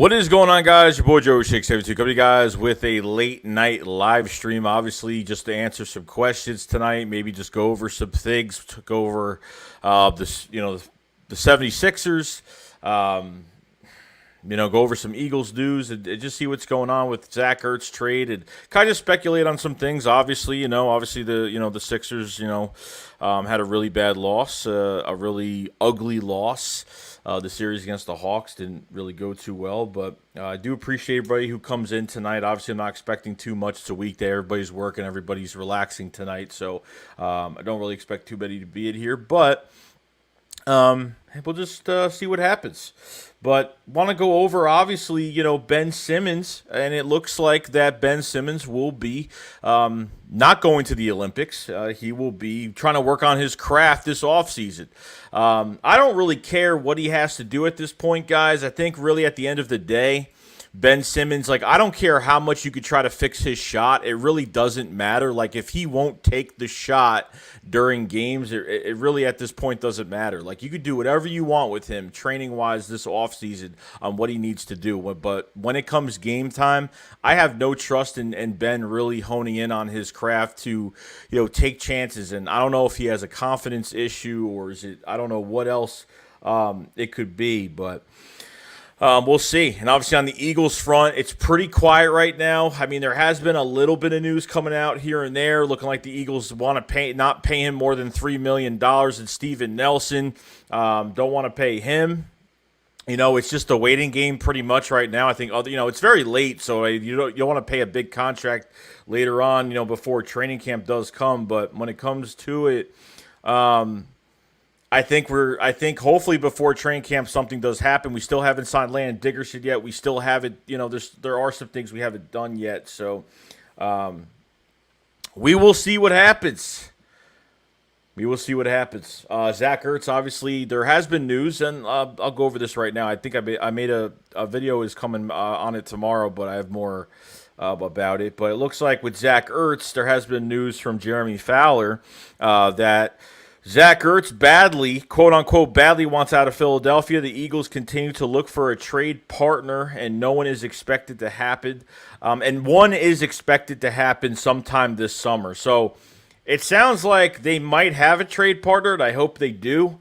What is going on, guys? Your boy Joe Shake 72 coming to you guys with a late night live stream. Obviously, just to answer some questions tonight, maybe just go over some things, go over the 76ers, go over some Eagles news and just see what's going on with Zach Ertz trade and kind of speculate on some things. Obviously, the Sixers, had a really bad loss, a really ugly loss. The series against the Hawks didn't really go too well, but I do appreciate everybody who comes in tonight. Obviously, I'm not expecting too much. It's a weekday. Everybody's working. Everybody's relaxing tonight, so I don't really expect too many to be in here, but we'll just see what happens. But want to go over, obviously, Ben Simmons, and it looks like that Ben Simmons will be not going to the Olympics. He will be trying to work on his craft this offseason. I don't really care what he has to do at this point, guys. I think really at the end of the day, Ben Simmons, I don't care how much you could try to fix his shot. It really doesn't matter. If he won't take the shot during games, it really at this point doesn't matter. You could do whatever you want with him training-wise this offseason on what he needs to do. But when it comes game time, I have no trust in Ben really honing in on his craft to, take chances. And I don't know if he has a confidence issue or is it, I don't know what else it could be, but we'll see. And obviously on the Eagles front, it's pretty quiet right now. I mean, there has been a little bit of news coming out here and there, looking like the Eagles want to not pay him more than $3 million. And Steven Nelson don't want to pay him. It's just a waiting game pretty much right now. I think, it's very late, so you don't want to pay a big contract later on, before training camp does come. But when it comes to it, I think hopefully before training camp something does happen. We still haven't signed Landon Dickerson yet. We still haven't, there are some things we haven't done yet. So we will see what happens. Zach Ertz, obviously, there has been news, and I'll go over this right now. I think I made a video is coming on it tomorrow, but I have more about it. But it looks like with Zach Ertz, there has been news from Jeremy Fowler that Zach Ertz badly, quote-unquote, badly wants out of Philadelphia. The Eagles continue to look for a trade partner, and no one is expected to happen. And one is expected to happen sometime this summer. So it sounds like they might have a trade partner, and I hope they do.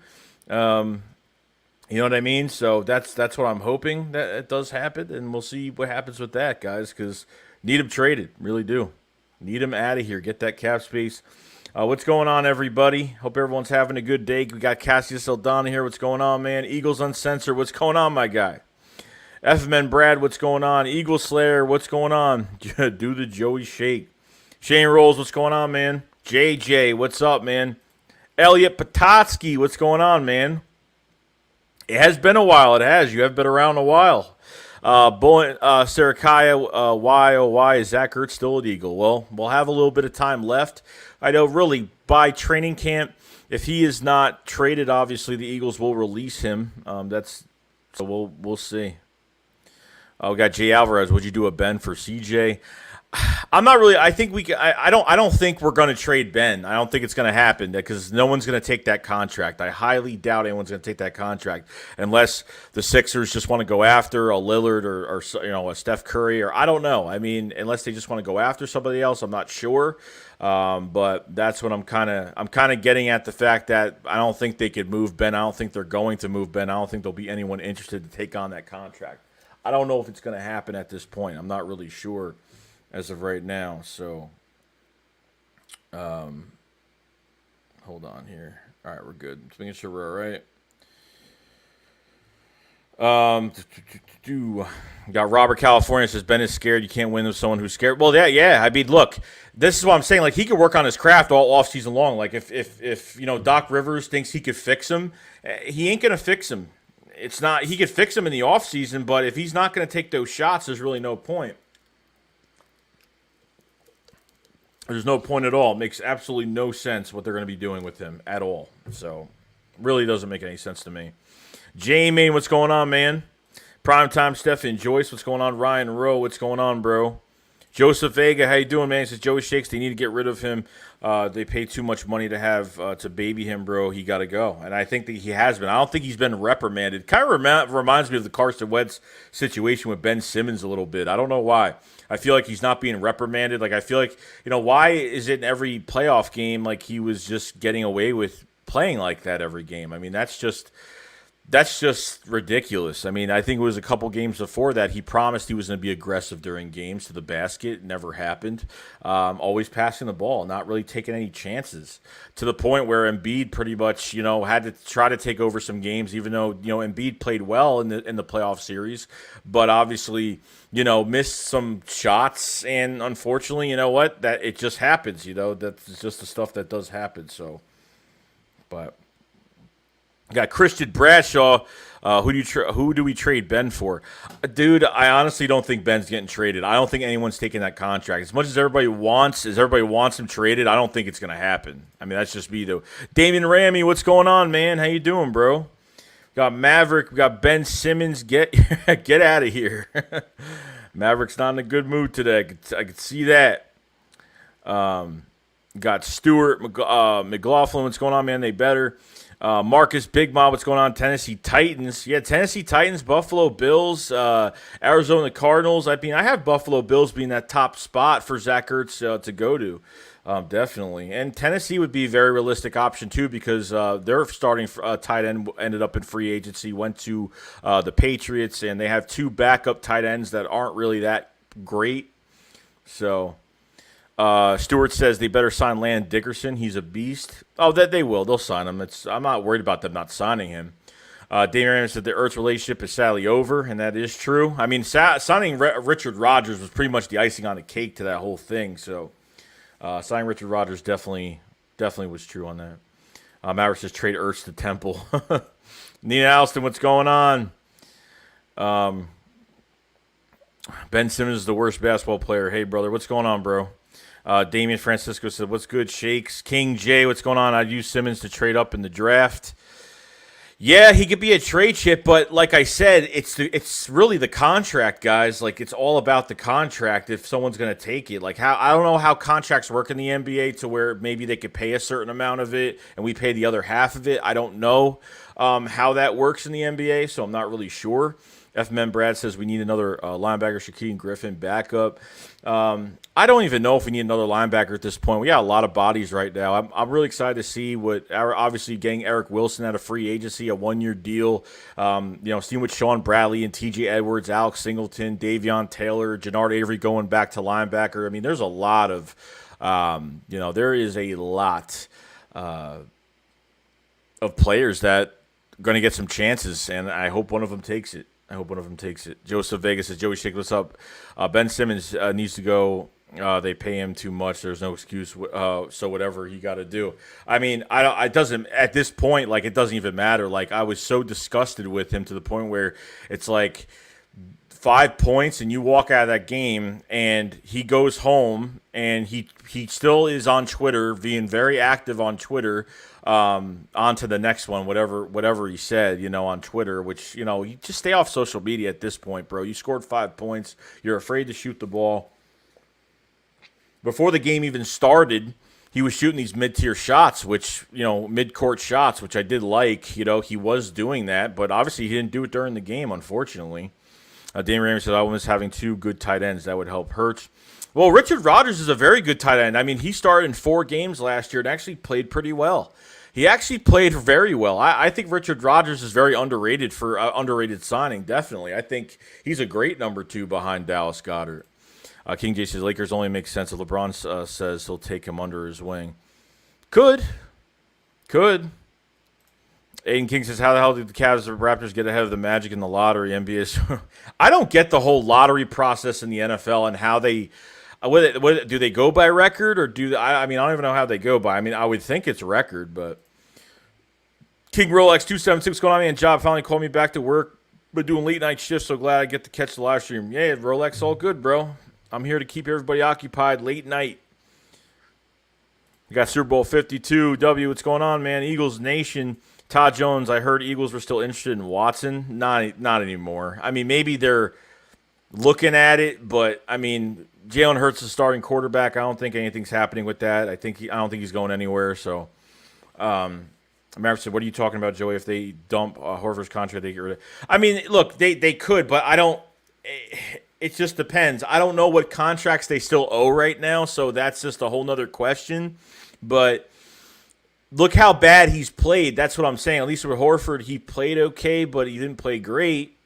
You know what I mean? So that's what I'm hoping that it does happen, and we'll see what happens with that, guys, because need him traded, really do. Need him out of here, get that cap space. What's going on, everybody? Hope everyone's having a good day. We got Cassius Aldana here. What's going on, man? Eagles Uncensored. What's going on, my guy? FMN Brad, what's going on? Eagle Slayer, what's going on? Do the Joey Shake. Shane Rolls, what's going on, man? JJ, what's up, man? Elliot Patotsky, what's going on, man? It has been a while. It has. You have been around a while. Sarakaya, why is Zach Ertz still an Eagle? Well, we'll have a little bit of time left. I know, really, by training camp, if he is not traded, obviously the Eagles will release him. So we'll see. We got Jay Alvarez. Would you do a Ben for CJ? I'm not really. I think we can. I don't think we're going to trade Ben. I don't think it's going to happen because no one's going to take that contract. I highly doubt anyone's going to take that contract unless the Sixers just want to go after a Lillard or a Steph Curry or I don't know. I mean, unless they just want to go after somebody else, I'm not sure. But that's what I'm kind of getting at, the fact that I don't think they could move Ben. I don't think they're going to move Ben. I don't think there'll be anyone interested to take on that contract. I don't know if it's going to happen at this point. I'm not really sure as of right now. So, hold on here. All right, we're good. Just making sure we're all right. Got Robert California says Ben is scared. You can't win with someone who's scared. Well, yeah. I mean, look, this is what I'm saying. He could work on his craft all off season long. If Doc Rivers thinks he could fix him, he ain't gonna fix him. It's not. He could fix him in the off season, but if he's not gonna take those shots, there's really no point. There's no point at all. It makes absolutely no sense what they're going to be doing with him at all. So, really doesn't make any sense to me. Jamie, what's going on, man? Primetime Stephen Joyce, what's going on? Ryan Rowe, what's going on, bro? Joseph Vega, how you doing, man? He says Joey Shakes. They need to get rid of him. They pay too much money to have to baby him, bro. He got to go, and I think that he has been. I don't think he's been reprimanded. Kind of reminds me of the Carson Wentz situation with Ben Simmons a little bit. I don't know why. I feel like he's not being reprimanded. Like I feel like why is it in every playoff game like he was just getting away with playing like that every game? I mean that's just ridiculous. I mean, I think it was a couple games before that he promised he was going to be aggressive during games to the basket. It never happened. Always passing the ball, not really taking any chances. To the point where Embiid pretty much, had to try to take over some games, even though, Embiid played well in the playoff series, but obviously, missed some shots. And unfortunately, that it just happens. That's just the stuff that does happen. So, but. Got Christian Bradshaw. Who do we trade Ben for? Dude, I honestly don't think Ben's getting traded. I don't think anyone's taking that contract. As much as everybody wants him traded, I don't think it's going to happen. I mean, that's just me, though. Damian Ramey, what's going on, man? How you doing, bro? We got Maverick. We got Ben Simmons. Get out of here. Maverick's not in a good mood today. I could see that. Got Stewart, McLaughlin. What's going on, man? They better. Marcus Big Mom, what's going on? Tennessee Titans. Yeah, Tennessee Titans, Buffalo Bills, Arizona Cardinals. I mean, I have Buffalo Bills being that top spot for Zach Ertz to go to. Definitely. And Tennessee would be a very realistic option, too, because their starting tight end ended up in free agency, went to the Patriots, and they have two backup tight ends that aren't really that great. So... Stewart says they better sign Landon Dickerson. He's a beast. Oh, that they will. They'll sign him. I'm not worried about them not signing him. Damian Ramsey said the Ertz relationship is sadly over, and that is true. I mean, signing Richard Rodgers was pretty much the icing on the cake to that whole thing. So, signing Richard Rodgers definitely was true on that. Maverick says trade Ertz to Temple. Nina Alston, what's going on? Ben Simmons is the worst basketball player. Hey, brother, what's going on, bro? Damian Francisco said, what's good, Shakes? King J, what's going on? I'd use Simmons to trade up in the draft. Yeah, he could be a trade chip, but like I said, it's really the contract, guys. Like, it's all about the contract if someone's going to take it. Like, I don't know how contracts work in the NBA to where maybe they could pay a certain amount of it and we pay the other half of it. I don't know how that works in the NBA, so I'm not really sure. F-Men Brad says we need another linebacker, Shaquille Griffin, backup. I don't even know if we need another linebacker at this point. We got a lot of bodies right now. I'm really excited to see obviously getting Eric Wilson out of free agency, a one-year deal. Seeing with Sean Bradley and T.J. Edwards, Alex Singleton, Davion Taylor, Jannard Avery going back to linebacker. I mean, there's a lot of, there is a lot of players that are going to get some chances, and I hope one of them takes it. Joseph Vega says, Joey Shake, what's up? Ben Simmons needs to go. They pay him too much. There's no excuse. So whatever he got to do. I mean, it doesn't at this point. Like, it doesn't even matter. Like, I was so disgusted with him to the point where it's like 5 points and you walk out of that game and he goes home and he still is on Twitter, being very active on Twitter. On to the next one, whatever he said, on Twitter, which, you just stay off social media at this point, bro. You scored 5 points. You're afraid to shoot the ball. Before the game even started, he was shooting these mid-tier shots, which, mid-court shots, which I did like. He was doing that, but obviously he didn't do it during the game, unfortunately. Damian Ramsey said, I was having 2 good tight ends. That would help Hurts. Well, Richard Rodgers is a very good tight end. I mean, he started in 4 games last year and actually played pretty well. He actually played very well. I think Richard Rodgers is very underrated for underrated signing, definitely. I think he's a great number 2 behind Dallas Goedert. King J says Lakers only make sense if LeBron says he'll take him under his wing. Could. Aiden King says, how the hell did the Cavs or Raptors get ahead of the Magic in the lottery? NBA. I don't get the whole lottery process in the NFL and how they do they go by record or I don't even know how they go by. I mean, I would think it's record, but King Rolex 276 going on, man. Job finally called me back to work, but doing late night shifts. So glad I get to catch the live stream. Yeah, Rolex, all good, bro. I'm here to keep everybody occupied late night. We got Super Bowl 52. What's going on, man? Eagles Nation. Todd Jones, I heard Eagles were still interested in Watson. Not anymore. I mean, maybe they're looking at it, but I mean, Jalen Hurts is starting quarterback. I don't think anything's happening with that. I don't think he's going anywhere. So, Maverick said, "What are you talking about, Joey? If they dump Horford's contract, they get rid of." I mean, look, they could, but I don't. It just depends. I don't know what contracts they still owe right now, so that's just a whole nother question. But look how bad he's played. That's what I'm saying. At least with Horford, he played okay, but he didn't play great.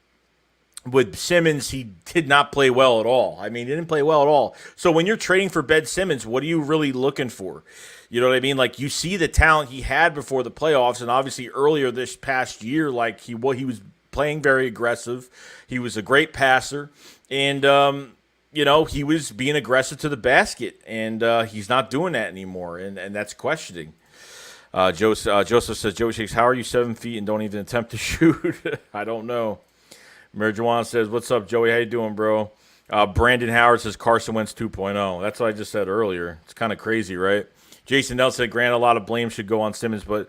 With Simmons, he did not play well at all. I mean, he didn't play well at all. So when you're trading for Ben Simmons, what are you really looking for? You know what I mean? Like, you see the talent he had before the playoffs, and obviously earlier this past year, like he was playing very aggressive. He was a great passer, and he was being aggressive to the basket, and he's not doing that anymore, and that's questioning. Joseph says, Joey Shakes, how are you 7 feet and don't even attempt to shoot? I don't know. Marijuana says, what's up, Joey? How you doing, bro? Brandon Howard says Carson Wentz 2.0. That's what I just said earlier. It's kind of crazy, right? Jason Nelson said, granted, a lot of blame should go on Simmons, but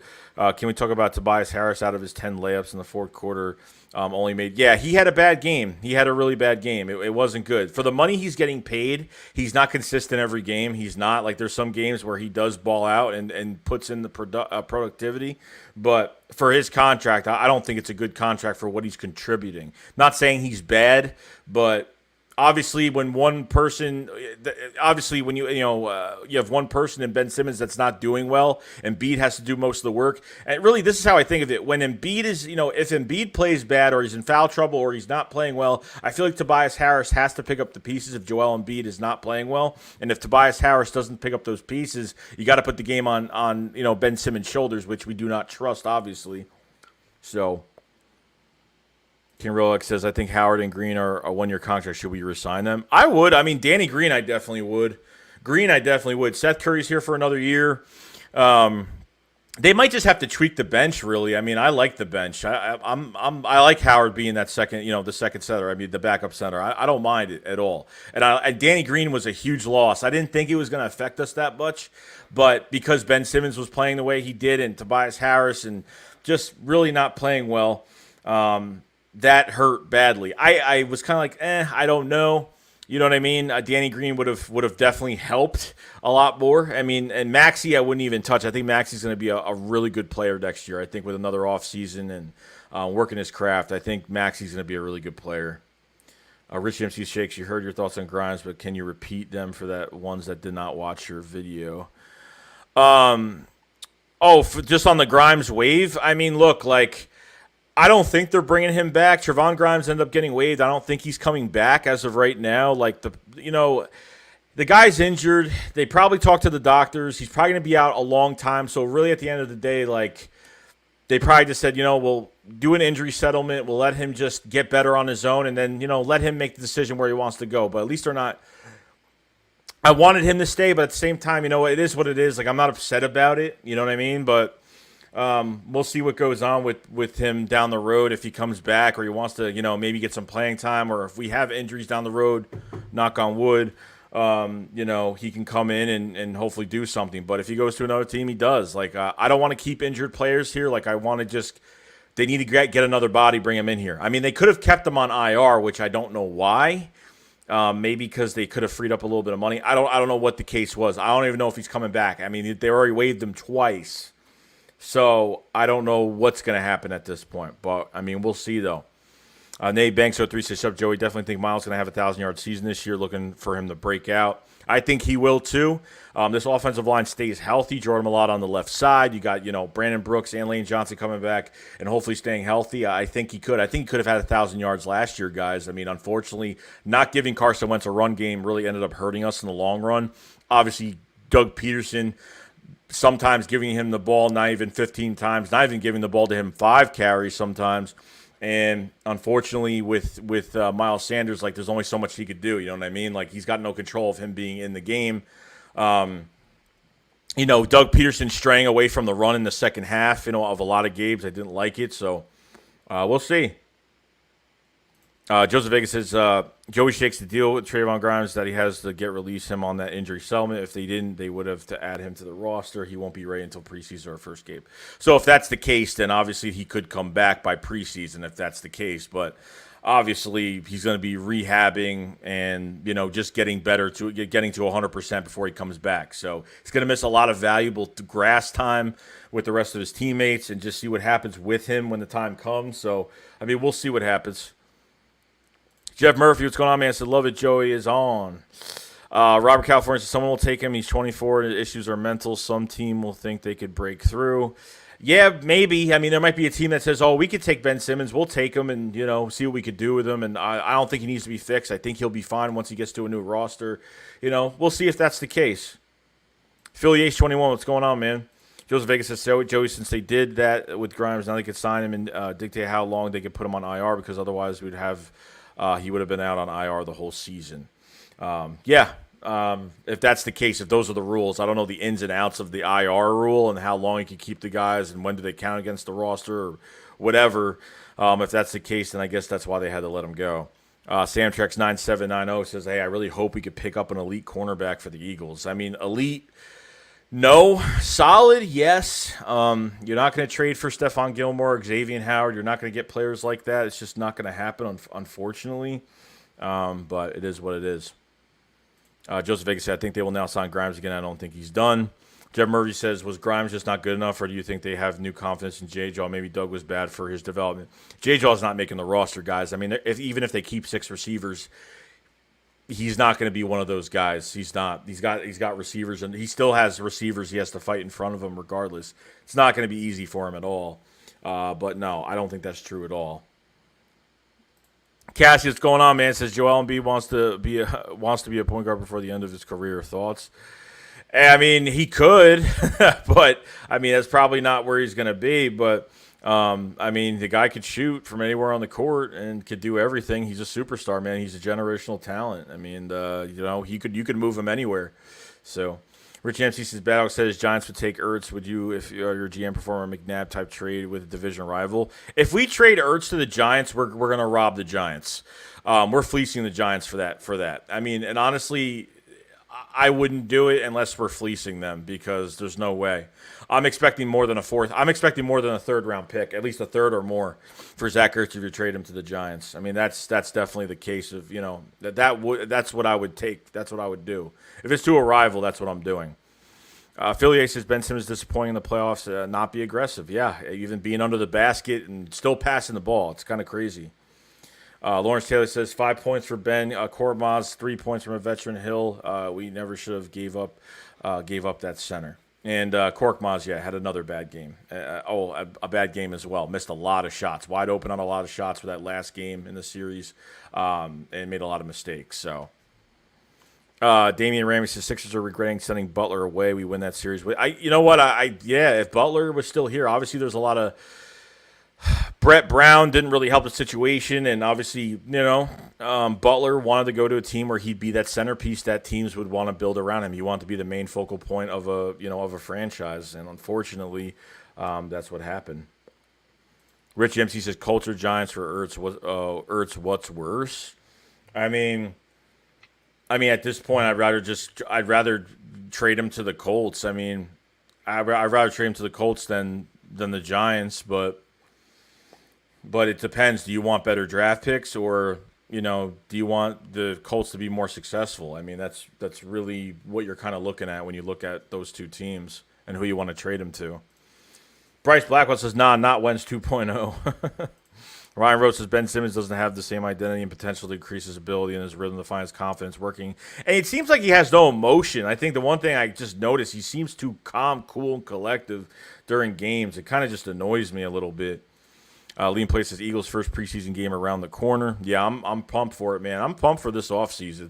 can we talk about Tobias Harris out of his 10 layups in the fourth quarter? Only made. Yeah, he had a bad game. He had a really bad game. It wasn't good. For the money he's getting paid, he's not consistent every game. He's not. Like, there's some games where he does ball out and puts in the productivity. But for his contract, I don't think it's a good contract for what he's contributing. Not saying he's bad, but obviously when you have one person in Ben Simmons that's not doing well, Embiid has to do most of the work. And really, this is how I think of it. When Embiid is, if Embiid plays bad or he's in foul trouble or he's not playing well, I feel like Tobias Harris has to pick up the pieces if Joel Embiid is not playing well. And if Tobias Harris doesn't pick up those pieces, you got to put the game on Ben Simmons' shoulders, which we do not trust, obviously. So King Rolex says, I think Howard and Green are a one-year contract. Should we resign them? I would. I mean, Danny Green, I definitely would. Seth Curry's here for another year. They might just have to tweak the bench, really. I mean, I like the bench. I like Howard being that second, the second center. I mean, the backup center. I don't mind it at all. And Danny Green was a huge loss. I didn't think it was going to affect us that much, but because Ben Simmons was playing the way he did and Tobias Harris and just really not playing well, that hurt badly. I was kind of like, I don't know. You know what I mean? Danny Green would have definitely helped a lot more. I mean, and Maxey I wouldn't even touch. I think Maxey's going to be a really good player next year. I think with another offseason and working his craft, I think Maxey's going to be a really good player. Rich MC Shakes, you heard your thoughts on Grimes, but can you repeat them for that ones that did not watch your video? Just on the Grimes wave? I mean, look, like, I don't think they're bringing him back. Trevon Grimes ended up getting waived. I don't think he's coming back as of right now. Like, the guy's injured. They probably talked to the doctors. He's probably going to be out a long time. So really at the end of the day, like, they probably just said, we'll do an injury settlement. We'll let him just get better on his own and then, let him make the decision where he wants to go. But at least they're not. I wanted him to stay, but at the same time, it is what it is. Like, I'm not upset about it. You know what I mean? But we'll see what goes on with him down the road if he comes back or he wants to, maybe get some playing time, or if we have injuries down the road, knock on wood, he can come in and hopefully do something. But if he goes to another team, he does. Like, I don't want to keep injured players here. Like, I want to they need to get another body, bring him in here. I mean, they could have kept him on IR, which I don't know why. Maybe because they could have freed up a little bit of money. I don't know what the case was. I don't even know if he's coming back. I mean, they already waived him twice. So I don't know what's going to happen at this point. But, I mean, we'll see, though. Nate Banks 03 says, Joey, definitely think Miles is going to have a 1,000-yard season this year, looking for him to break out. I think he will, too. This offensive line stays healthy. Jordan Malott on the left side. You got, Brandon Brooks and Lane Johnson coming back and hopefully staying healthy. I think he could. I think he could have had 1,000 yards last year, guys. I mean, unfortunately, not giving Carson Wentz a run game really ended up hurting us in the long run. Obviously, Doug Peterson sometimes giving him the ball not even 15 times, not even giving the ball to him 5 carries sometimes. And unfortunately, with Miles Sanders, like, there's only so much he could do. You know what I mean? Like, he's got no control of him being in the game. Doug Peterson straying away from the run in the second half, of a lot of games. I didn't like it. So we'll see. Joseph Vega says Joey shakes the deal with Trayvon Grimes that he has to get release him on that injury settlement. If they didn't, they would have to add him to the roster. He won't be ready until preseason or first game. So if that's the case, then obviously he could come back by preseason if that's the case. But obviously he's going to be rehabbing and just getting better to getting to 100% before he comes back. So he's going to miss a lot of valuable grass time with the rest of his teammates and just see what happens with him when the time comes. So I mean, we'll see what happens. Jeff Murphy, what's going on, man? I said, love it, Joey is on. Robert California said, someone will take him. He's 24. The issues are mental. Some team will think they could break through. Yeah, maybe. I mean, there might be a team that says, oh, we could take Ben Simmons. We'll take him and, see what we could do with him. And I don't think he needs to be fixed. I think he'll be fine once he gets to a new roster. We'll see if that's the case. Philly Ace 21, what's going on, man? Joseph Vegas says, Joey, since they did that with Grimes, now they could sign him and dictate how long they could put him on IR because otherwise we'd have he would have been out on IR the whole season. If that's the case, if those are the rules, I don't know the ins and outs of the IR rule and how long you can keep the guys and when do they count against the roster or whatever. If that's the case, then I guess that's why they had to let him go. Samtrex 9790 says, hey, I really hope we could pick up an elite cornerback for the Eagles. I mean, elite, no. Solid, yes. You're not going to trade for Stephon Gilmore, Xavier Howard. You're not going to get players like that. It's just not going to happen, unfortunately. But it is what it is. Joseph Vegas said, I think they will now sign Grimes again. I don't think he's done. Jeff Murphy says, was Grimes just not good enough, or do you think they have new confidence in J-Jaw? Maybe Doug was bad for his development. J-Jaw's not making the roster, guys. I mean, even if they keep 6 receivers, he's not going to be one of those guys. He's not. He's got receivers, and he still has receivers he has to fight in front of him regardless. It's not going to be easy for him at all. But no, I don't think that's true at all. Cassie, what's going on, man? It says Joel Embiid wants to be a point guard before the end of his career. Thoughts? I mean, he could, but I mean that's probably not where he's going to be. But I mean, the guy could shoot from anywhere on the court and could do everything. He's a superstar, man. He's a generational talent. I mean, you could move him anywhere. So, Rich MC says, Bad says Giants would take Ertz. Would you, if your GM perform a McNabb type trade with a division rival? If we trade Ertz to the Giants, we're going to rob the Giants. We're fleecing the Giants for that. I mean, and honestly, I wouldn't do it unless we're fleecing them because there's no way. I'm expecting more than a fourth. I'm expecting more than a third-round pick, at least a third or more, for Zach Ertz if you trade him to the Giants. I mean, that's definitely the case of that's what I would take. That's what I would do if it's to a rival. That's what I'm doing. Philly says Ben Simmons disappointing in the playoffs. Not be aggressive. Yeah, even being under the basket and still passing the ball. It's kind of crazy. Lawrence Taylor says 5 points for Ben Korkmaz, 3 points from a veteran Hill. We never should have gave up that center. And Korkmaz, had another bad game. A bad game as well. Missed a lot of shots, wide open on a lot of shots for that last game in the series, and made a lot of mistakes. So, Damian Ramey says Sixers are regretting sending Butler away. We win that series. You know what? If Butler was still here, obviously there's a lot of. Brett Brown didn't really help the situation, and obviously, Butler wanted to go to a team where he'd be that centerpiece that teams would want to build around him. He wanted to be the main focal point of a franchise, and unfortunately, that's what happened. Rich MC says culture Giants for Ertz. Ertz, what's worse? I mean, at this point, I'd rather trade him to the Colts. I mean, I'd rather trade him to the Colts than the Giants, but it depends. Do you want better draft picks, or do you want the Colts to be more successful? I mean, that's really what you're kind of looking at when you look at those two teams and who you want to trade them to. Bryce Blackwell says, not Wentz 2.0. Ryan Rhodes says Ben Simmons doesn't have the same identity and potential to increase his ability and his rhythm to find his confidence working. And it seems like he has no emotion. I think the one thing I just noticed, he seems too calm, cool, and collective during games. It kind of just annoys me a little bit. Liam Place says Eagles' first preseason game around the corner. Yeah, I'm pumped for it, man. I'm pumped for this offseason.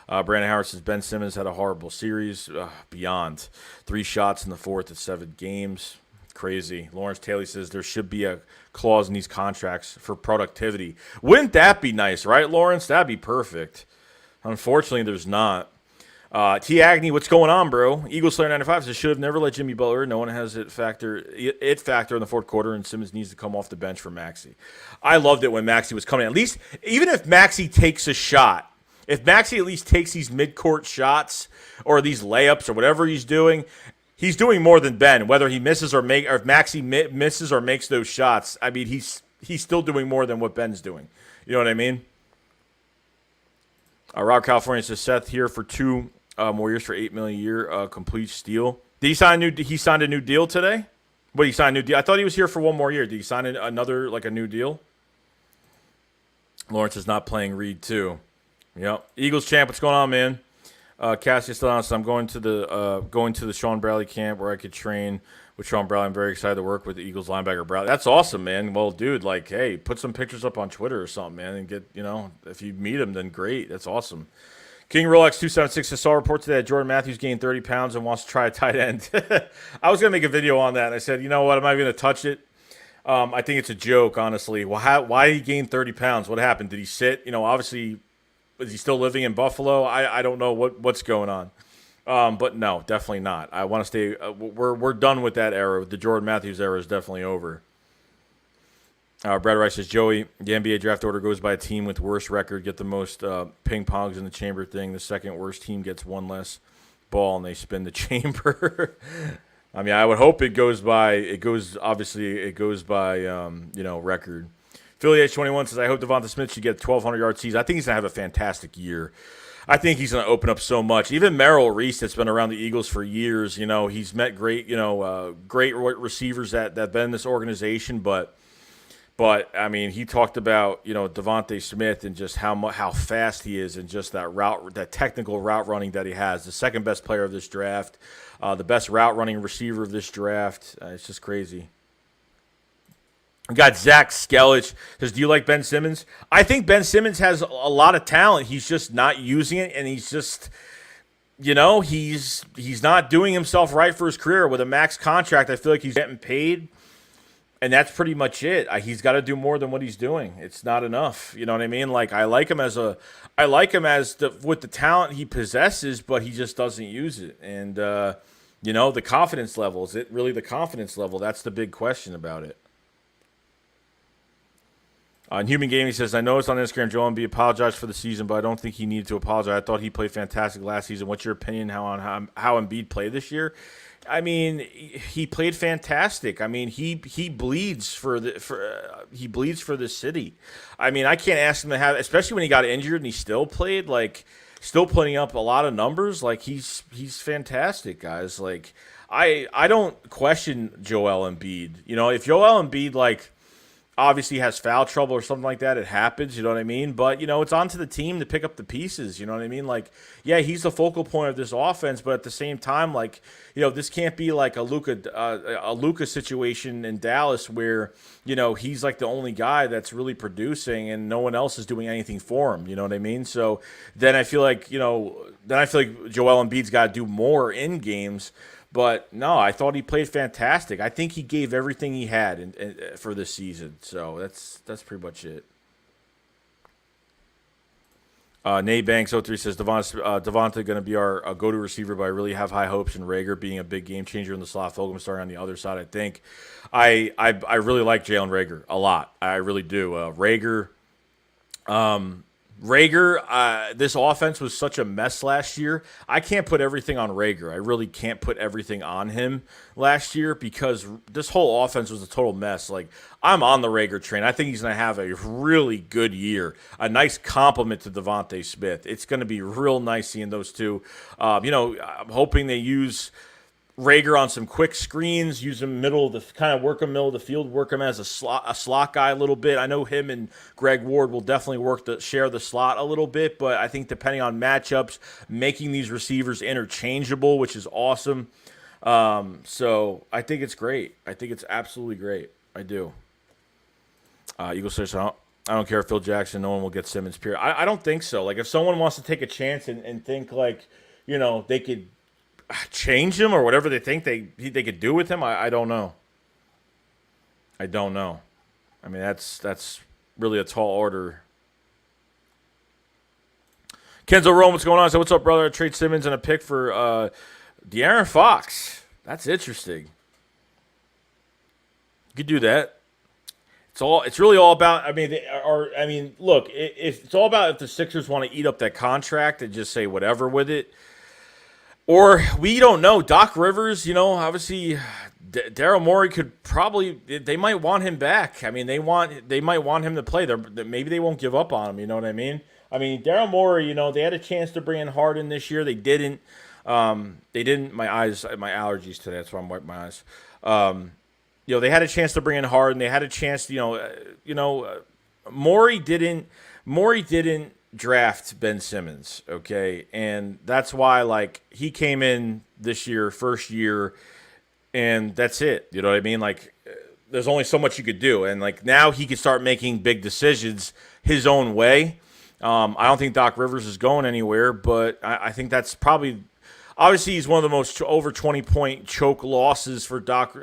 Brandon Howard says Ben Simmons had a horrible series. Beyond 3 shots in the fourth at 7 games. Crazy. Lawrence Taylor says there should be a clause in these contracts for productivity. Wouldn't that be nice, right, Lawrence? That'd be perfect. Unfortunately, there's not. T. Agnew, what's going on, bro? Eagle Slayer 95 says, should have never let Jimmy Butler. No one has it factor in the fourth quarter, and Simmons needs to come off the bench for Maxey. I loved it when Maxey was coming in. At least, even if Maxey takes a shot, if Maxey at least takes these mid-court shots or these layups or whatever he's doing more than Ben. Whether he misses or if Maxey misses or makes those shots, I mean, he's still doing more than what Ben's doing. You know what I mean? Rob California says, Seth here for 2 more years for $8 million a year, complete steal. Did he sign he signed a new deal today? What, he signed a new deal? I thought he was here for 1 more year. Did he sign another, like, a new deal? Lawrence is not playing Reed too. Yep. Eagles champ, what's going on, man? Cassie still on. So I'm going to the Sean Bradley camp where I could train with Sean Bradley. I'm very excited to work with the Eagles linebacker Bradley. That's awesome, man. Well, dude, like, hey, put some pictures up on Twitter or something, man, and get, if you meet him, then great. That's awesome. King Rolex 276 saw a report today that Jordan Matthews gained 30 pounds and wants to try a tight end. I was gonna make a video on that, and I said, you know what, I'm not even gonna touch it. I think it's a joke, honestly. Well, why did he gain 30 pounds? What happened? Did he sit? Obviously. Is he still living in Buffalo? I don't know what's going on. But no, definitely not. I want to stay. We're done with that era. The Jordan Matthews era is definitely over. Brad Rice says, Joey, the NBA draft order goes by a team with worst record, get the most ping pongs in the chamber thing. The second worst team gets 1 less ball, and they spin the chamber. I mean, I would hope it goes by record. Philly H21 says, I hope Devonta Smith should get a 1,200-yard season. I think he's going to have a fantastic year. I think he's going to open up so much. Even Merrill Reese, that's been around the Eagles for years, he's met great receivers that have been in this organization. But I mean, he talked about, Devonta Smith and just how fast he is and just that technical route running that he has. The second best player of this draft, the best route running receiver of this draft. It's just crazy. We got Zach Skelich. Says, do you like Ben Simmons? I think Ben Simmons has a lot of talent. He's just not using it, and he's just, he's not doing himself right for his career. With a max contract, I feel like he's getting paid, and that's pretty much it. He's got to do more than what he's doing. It's not enough. You know what I mean? Like, I like him with the talent he possesses, but he just doesn't use it. And the confidence level, is it really the confidence level? That's the big question about it. On Human Gaming says, I noticed on Instagram Joel Embiid apologized for the season, but I don't think he needed to apologize. I thought he played fantastic last season. What's your opinion on how Embiid played this year? I mean, he played fantastic. I mean, he bleeds for the city. I mean, I can't ask him to have, especially when he got injured and he still played, still putting up a lot of numbers. Like, he's fantastic, guys. Like, I don't question Joel Embiid. If Joel Embiid obviously has foul trouble or something like that, it happens, you know what I mean? But, it's on to the team to pick up the pieces, you know what I mean? Yeah, he's the focal point of this offense, but at the same time, this can't be like a Luka situation in Dallas where, he's like the only guy that's really producing and no one else is doing anything for him, you know what I mean? So then I feel like, Joel Embiid's got to do more in games. But no, I thought he played fantastic. I think he gave everything he had for this season. So that's pretty much it. Nate Banks 03 says Devonta going to be our go-to receiver, but I really have high hopes in Rager being a big game changer in the slot. Fulgham starting on the other side. I think I really like Jalen Rager a lot. I really do. Rager. This offense was such a mess last year. I can't put everything on Rager. I really can't put everything on him last year because this whole offense was a total mess. I'm on the Rager train. I think he's going to have a really good year. A nice compliment to Devonta Smith. It's going to be real nice seeing those two. I'm hoping they use Rager on some quick screens, use him middle of the field, work him as a slot guy a little bit. I know him and Greg Ward will definitely share the slot a little bit, but I think depending on matchups, making these receivers interchangeable, which is awesome. So I think it's great. I think it's absolutely great. I do. Eagles says, I don't care if Phil Jackson, no one will get Simmons. Period. I don't think so. If someone wants to take a chance and think they could change him or whatever they think they could do with him, I don't know. I don't know. I mean, that's really a tall order. Kenzo Rome, what's going on? So what's up, brother? I trade Simmons and a pick for De'Aaron Fox. That's interesting. You could do that. It's really all about. Look, if it's all about if the Sixers want to eat up that contract and just say whatever with it, or we don't know. Doc Rivers, obviously, Daryl Morey could probably. They might want him back. I mean, they might want him to play. Maybe they won't give up on him. You know what I mean? I mean, Daryl Morey. They had a chance to bring in Harden this year. They didn't. They didn't. My allergies today. That's why I'm wiping my eyes. They had a chance to bring in Harden. They had a chance. Morey didn't draft Ben Simmons. Okay, and that's why he came in this year, first year, and that's it. You know what I mean? There's only so much you could do, and now he can start making big decisions his own way. I don't think Doc Rivers is going anywhere, but I think that's probably. Obviously, he's one of the most over 20-point choke losses for Doc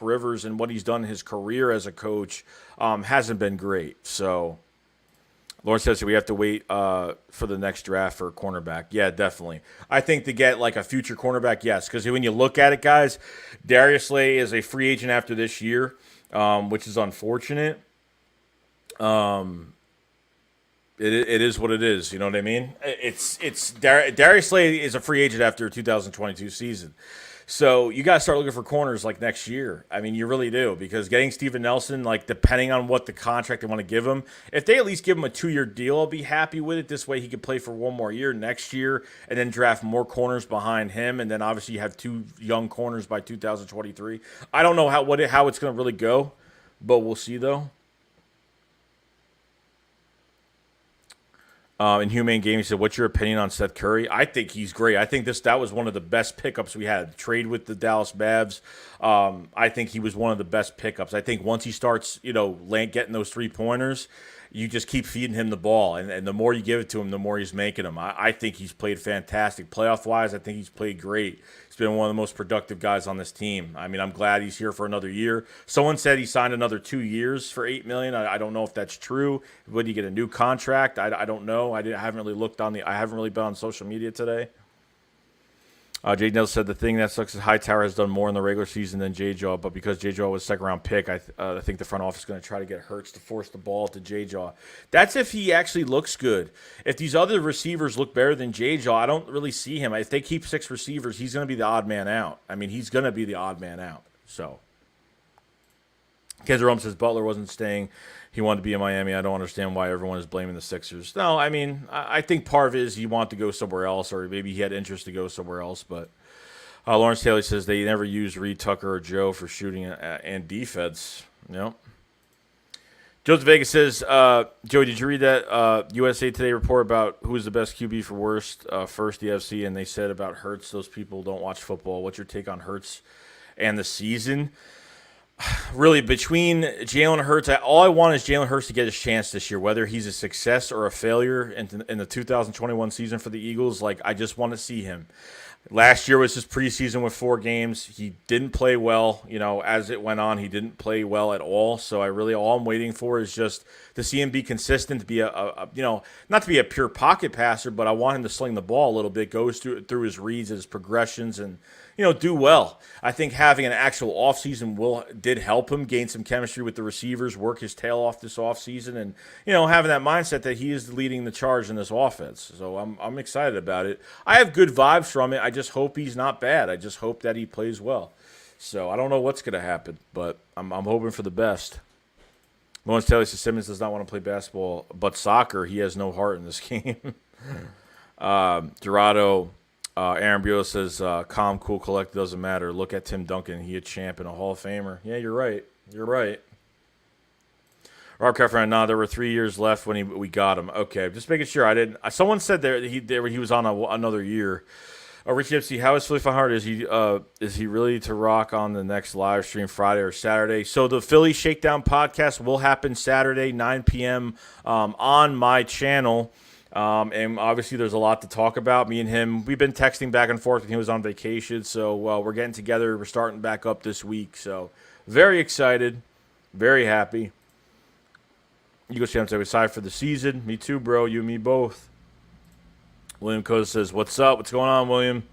Rivers, and what he's done in his career as a coach hasn't been great. So, Lawrence says we have to wait for the next draft for a cornerback. Yeah, definitely. I think to get a future cornerback, yes, because when you look at it, guys, Darius Slay is a free agent after this year, which is unfortunate. It is what it is. You know what I mean? Darius Slay is a free agent after a 2022 season. So you got to start looking for corners next year. I mean, you really do, because getting Steven Nelson, depending on what the contract they want to give him, if they at least give him a 2-year deal, I'll be happy with it. This way he can play for one more year next year and then draft more corners behind him. And then obviously you have 2 young corners by 2023. I don't know how it's going to really go, but we'll see though. Inhumane Gaming said, what's your opinion on Seth Curry? I think he's great. I think that was one of the best pickups we had. Trade with the Dallas Mavs. I think he was one of the best pickups. I think once he starts, getting those 3-pointers, you just keep feeding him the ball. And the more you give it to him, the more he's making them. I think he's played fantastic. Playoff-wise, I think he's played great. He's been one of the most productive guys on this team. I mean, I'm glad he's here for another year. Someone said he signed another 2 years for $8 million. I don't know if that's true. Would he get a new contract? I don't know. I haven't really been on social media today. Jay Nelson said the thing that sucks is Hightower has done more in the regular season than J-Jaw, but because J-Jaw was a second-round pick, I think the front office is going to try to get Hurts to force the ball to J-Jaw. That's if he actually looks good. If these other receivers look better than J-Jaw, I don't really see him. If they keep 6 receivers, he's going to be the odd man out. I mean, he's going to be the odd man out. So, Jerome says Butler wasn't staying. He wanted to be in Miami. I don't understand why everyone is blaming the Sixers. No, I mean, I think part of it is he wanted to go somewhere else, or maybe he had interest to go somewhere else. But Lawrence Taylor says they never use Reed, Tucker, or Joe for shooting and defense. Yep. Joseph Vegas says, Joey, did you read that USA Today report about who is the best QB for worst, first the FC, and they said about Hurts, those people don't watch football. What's your take on Hurts and the season? Really, between Jalen Hurts, all I want is Jalen Hurts to get his chance this year, whether he's a success or a failure in the 2021 season for the Eagles. I just want to see him. Last year was his preseason with 4 games. He didn't play well. As it went on, he didn't play well at all. So all I'm waiting for is just to see him be consistent, to be not to be a pure pocket passer, but I want him to sling the ball a little bit, goes through his reads, his progressions, and do well. I think having an actual offseason did help him gain some chemistry with the receivers, work his tail off this offseason, and having that mindset that he is leading the charge in this offense. So I'm excited about it. I have good vibes from it. I just hope he's not bad. I just hope that he plays well. So I don't know what's going to happen, but I'm hoping for the best. Lawrence Taylor says Simmons does not want to play basketball, but soccer. He has no heart in this game. Dorado. Aaron Buell says, calm, cool, collect, doesn't matter. Look at Tim Duncan. He a champ and a Hall of Famer. Yeah, you're right. You're right. Rob Keffer, there were 3 years left when we got him. Okay, just making sure I didn't. Someone said he was on another year. Richie FC, how is Philly 500? Is he really to rock on the next live stream Friday or Saturday? So the Philly Shakedown podcast will happen Saturday, 9 p.m. On my channel. And obviously there's a lot to talk about. Me and him, we've been texting back and forth when he was on vacation. So we're getting together. We're starting back up this week. So very excited, very happy. Eagles champs, I'm excited for the season. Me too, bro. You and me both. William Costa says, "What's up? What's going on, William?"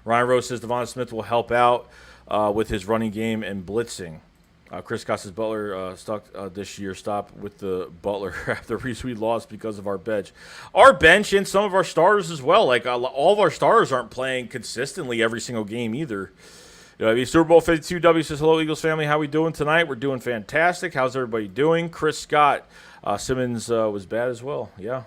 Ryan Rose says Devonta Smith will help out with his running game and blitzing. Chris Scott says Butler stuck this year. Stop with the Butler after we lost because of our bench. Our bench and some of our starters as well. Like all of our starters aren't playing consistently every single game either. You know, I mean, Super Bowl 52 W says, hello, Eagles family. How we doing tonight? We're doing fantastic. How's everybody doing? Chris Scott. Simmons was bad as well. Yeah.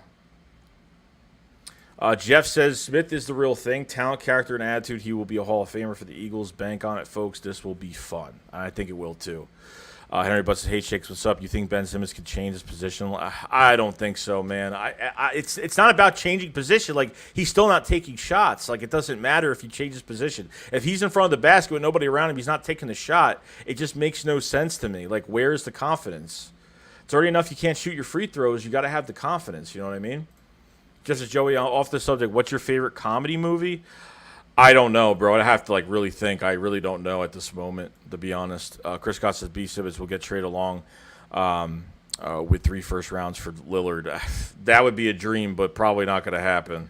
Jeff says, Smith is the real thing. Talent, character, and attitude. He will be a Hall of Famer for the Eagles. Bank on it, folks. This will be fun. I think it will, too. Henry Butts says, hey, Shakes, what's up? You think Ben Simmons could change his position? I don't think so, man. It's not about changing position. Like, he's still not taking shots. Like, it doesn't matter if he changes position. If he's in front of the basket with nobody around him, he's not taking the shot. It just makes no sense to me. Like, where's the confidence? It's already enough you can't shoot your free throws. You got to have the confidence. You know what I mean? Just as Joey, off the subject, what's your favorite comedy movie? I don't know, bro. I have to really think. I really don't know at this moment, to be honest. Chris Scott says B. Simmons will get traded along with 3 first rounds for Lillard. That would be a dream, but probably not going to happen.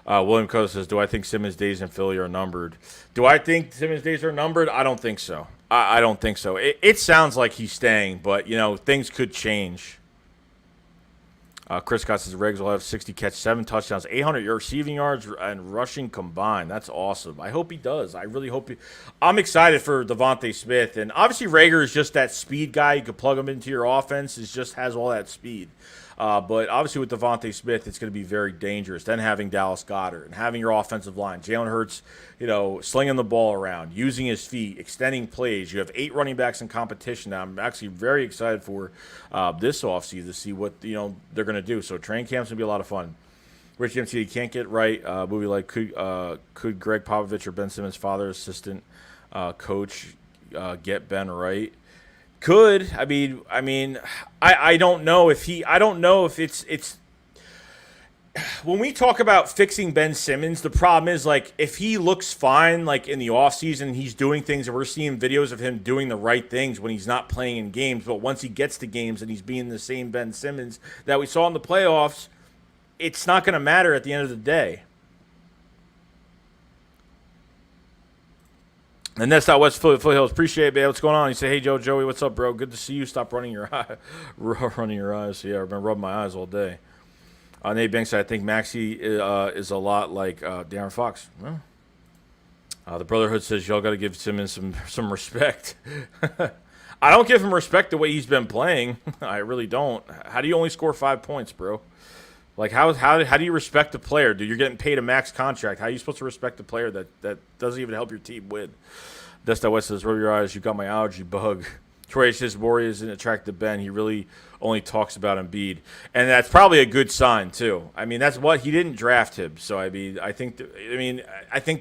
William Coe says, do I think Simmons' days in Philly are numbered? Do I think Simmons' days are numbered? I don't think so. I don't think so. It sounds like he's staying, but, things could change. Chris Scott says Riggs will have 60 catch, 7 touchdowns, 800 receiving yards, and rushing combined. That's awesome. I hope he does. I really hope he. I'm excited for Devontae Smith, and obviously Rager is just that speed guy. You could plug him into your offense. He just has all that speed. But obviously with Devontae Smith, it's going to be very dangerous. Then having Dallas Goedert and having your offensive line, Jalen Hurts, slinging the ball around, using his feet, extending plays. You have 8 running backs in competition now. I'm actually very excited for this offseason to see what they're going to do. So training camp's going to be a lot of fun. Rich MC, you can't get right. Movie like could Greg Popovich or Ben Simmons' father, assistant coach, get Ben right? Could. I mean, I don't know if he. I don't know if it's. When we talk about fixing Ben Simmons, the problem is if he looks fine in the offseason, he's doing things and we're seeing videos of him doing the right things when he's not playing in games. But once he gets to games and he's being the same Ben Simmons that we saw in the playoffs, it's not going to matter at the end of the day. And that's not West Philly Hills. Appreciate it, man. What's going on? You say, hey, Joey, what's up, bro? Good to see you. Stop running your eyes. Yeah, I've been rubbing my eyes all day. Nate Banks said, I think Maxey is a lot like De'Aaron Fox. Well, the Brotherhood says y'all got to give Simmons some respect. I don't give him respect the way he's been playing. I really don't. How do you only score 5 points, bro? How do you respect the player, dude? You're getting paid a max contract. How are you supposed to respect the player that doesn't even help your team win? Desta West says, rub your eyes, you got my allergy bug. Troy says, Borey isn't attracted to Ben. He really only talks about Embiid. And that's probably a good sign, too. I mean, that's what he didn't draft him. So, I think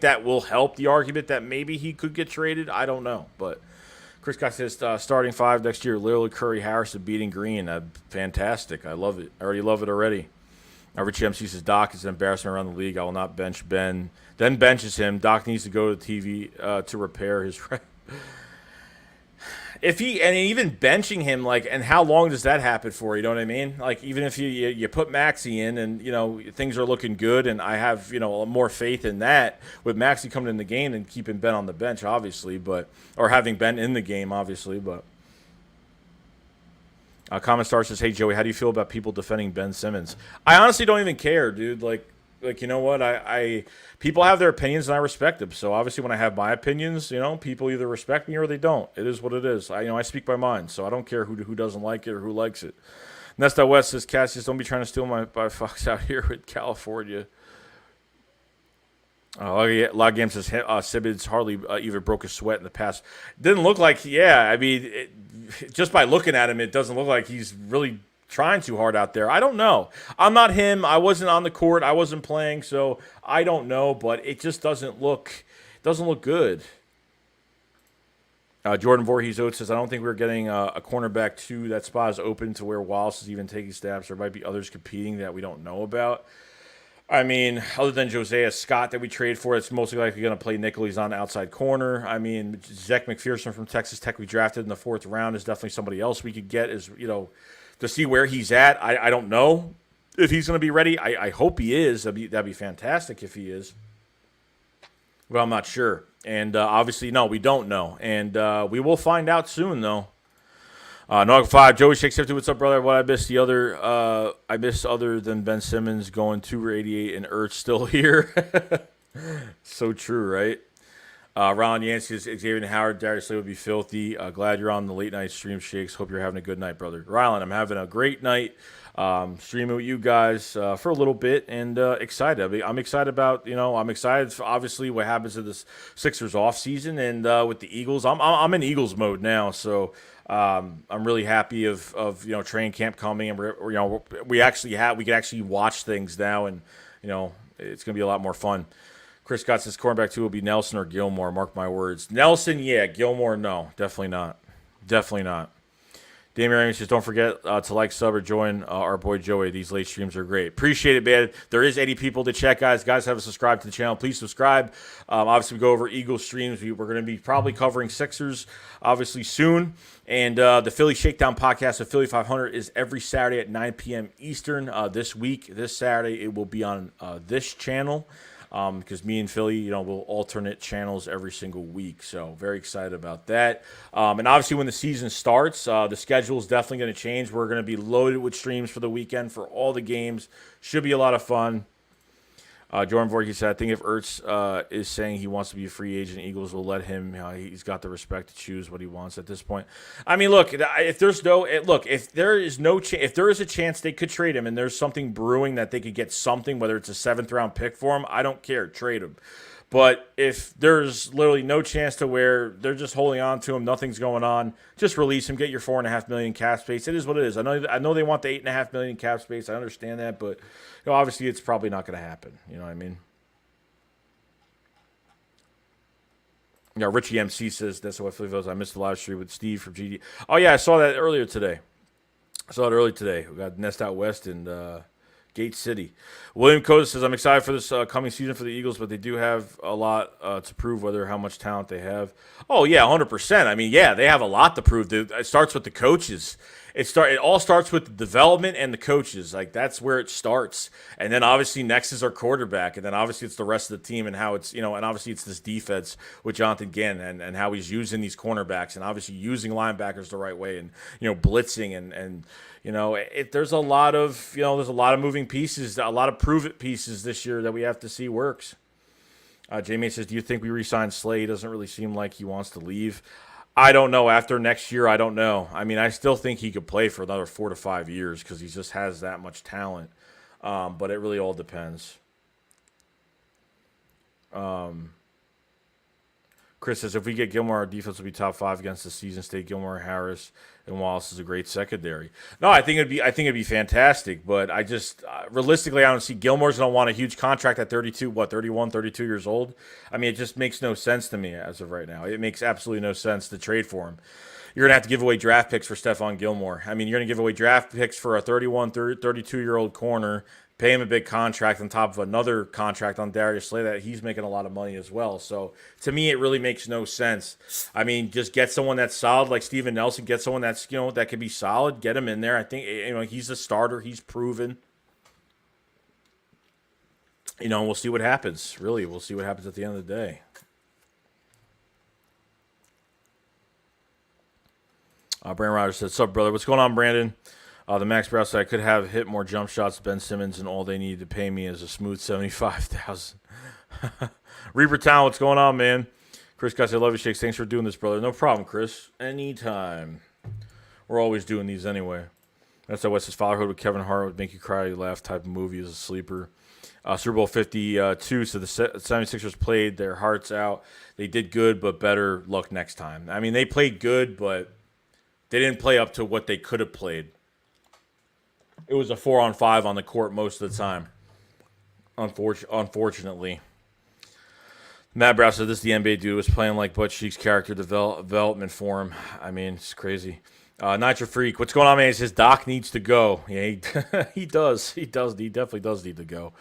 that will help the argument that maybe he could get traded. I don't know. But Chris Scott says, starting 5 next year, Lillard, Curry, Harrison, beating Green. Fantastic. I love it. I already love it already. Rich MC says, Doc is an embarrassment around the league. I will not bench Ben. Then benches him. Doc needs to go to TV to repair his. Even benching him, and how long does that happen for? You know what I mean? Even if you put Maxey in and, things are looking good, and I have, more faith in that with Maxey coming in the game than keeping Ben on the bench, obviously, or having Ben in the game, obviously, but. Common Star says, hey, Joey, how do you feel about people defending Ben Simmons? I honestly don't even care, dude. You know what? People have their opinions, and I respect them. So, obviously, when I have my opinions, people either respect me or they don't. It is what it is. I speak my mind, so I don't care who doesn't like it or who likes it. Nesta West says, Cassius, don't be trying to steal my Fox out here in California. Log Game says, Simmons hardly even broke a sweat in the past. Didn't look like, just by looking at him, it doesn't look like he's really trying too hard out there. I don't know. I'm not him. I wasn't on the court. I wasn't playing, so I don't know. But it just doesn't look good. Jordan Voorhees Oates says, I don't think we're getting a cornerback 2. That spot is open to where Wallace is even taking snaps. There might be others competing that we don't know about. I mean, other than Josiah Scott that we traded for, it's mostly likely going to play nickel. He's on the outside corner. I mean, Zach McPherson from Texas Tech we drafted in the 4th round is definitely somebody else we could get to see where he's at. I don't know. if he's going to be ready. I hope he is. That'd be fantastic if he is. Well, I'm not sure. And obviously, no, we don't know. And we will find out soon, though. Nog 5, Joey Shakes 50. What's up, brother? What I missed I missed other than Ben Simmons going 288 and Ertz still here. So true, right? Ron Yancey, Xavier Howard, Darius Slay would be filthy. Glad you're on the late night stream, Shakes. Hope you're having a good night, brother. Rylan, I'm having a great night. Streaming with you guys for a little bit and excited. I'm excited about, I'm excited for obviously what happens to this Sixers off season and with the Eagles. I'm in Eagles mode now, so I'm really happy of training camp coming, and we can actually watch things now, and it's gonna be a lot more fun. Chris Scott says cornerback 2 will be Nelson or Gilmore. Mark my words. Nelson, yeah. Gilmore, no. Definitely not. Definitely not. Damian Raymond says, don't forget to like, sub, or join our boy Joey. These late streams are great. Appreciate it, man. There is 80 people to check, guys. Guys, haven't subscribed to the channel. Please subscribe. Obviously, we go over Eagles streams. We're going to be probably covering Sixers, obviously, soon. And the Philly Shakedown podcast of Philly 500 is every Saturday at 9 p.m. Eastern. This Saturday, it will be on this channel. Because me and Philly, we'll alternate channels every single week. So very excited about that. And obviously when the season starts, the schedule is definitely going to change. We're going to be loaded with streams for the weekend for all the games. Should be a lot of fun. Jordan Vorkey said, I think if Ertz is saying he wants to be a free agent, Eagles will let him. He's got the respect to choose what he wants at this point. I mean, look, if there is a chance they could trade him and there's something brewing that they could get something, whether it's a 7th-round pick for him, I don't care. Trade him. But if there's literally no chance to where they're just holding on to him, nothing's going on, just release him, get your $4.5 million cap space. It is what it is. I know they want the $8.5 million cap space. I understand that, but obviously it's probably not going to happen. You know what I mean? Richie MC says, that's what Philly feels. I missed the live stream with Steve from GD. Oh, yeah, I saw that earlier today. We got Nest Out West and Gate City. William Coda says, I'm excited for this coming season for the Eagles, but they do have a lot to prove, how much talent they have. Oh, yeah, 100%. I mean, yeah, they have a lot to prove. It starts with the coaches. It all starts with the development and the coaches. Like, that's where it starts. And then, obviously, next is our quarterback. And then, obviously, it's the rest of the team and how it's, and obviously it's this defense with Jonathan Gann and how he's using these cornerbacks and obviously using linebackers the right way and, blitzing and there's a lot of moving pieces, a lot of prove-it pieces this year that we have to see works. Jamie says, do you think we re-sign Slay? He doesn't really seem like he wants to leave. I don't know. After next year, I don't know. I mean, I still think he could play for another 4 to 5 years because he just has that much talent. But it really all depends. Chris says, if we get Gilmore, our defense will be top 5 against the season state. Gilmore, Harris, and Wallace is a great secondary. No, I think it'd be fantastic, but I just realistically I don't see Gilmore's going to want a huge contract at 31, 32 years old. I mean, it just makes no sense to me as of right now. It makes absolutely no sense to trade for him. You're going to have to give away draft picks for Stephon Gilmore. I mean, you're going to give away draft picks for a 32-year-old corner, pay him a big contract on top of another contract on Darius Slay that he's making a lot of money as well. So to me, it really makes no sense. I mean, just get someone that's solid like Steven Nelson. Get someone that's that can be solid. Get him in there. I think he's a starter. He's proven. We'll see what happens. Really, we'll see what happens at the end of the day. Brandon Rogers said, "What's up, brother? What's going on, Brandon?" The Max Brown said, I could have hit more jump shots than Ben Simmons, and all they need to pay me is a smooth $75,000. Reaper Town, what's going on, man? Chris Guy said, love you, Shakes. Thanks for doing this, brother. No problem, Chris. Anytime. We're always doing these anyway. That's how West's Fatherhood with Kevin Hart would make you cry, you laugh type of movie as a sleeper. Super Bowl 52, so the 76ers played their hearts out. They did good, but better luck next time. I mean, they played good, but they didn't play up to what they could have played. It was a 4-on-5 on the court most of the time, unfortunately. Matt Brown said, this the NBA dude was playing like Butch Cheek's character development for him. I mean, it's crazy. Nitro Freak, what's going on, man? He says Doc needs to go. Yeah, he does. He definitely does need to go.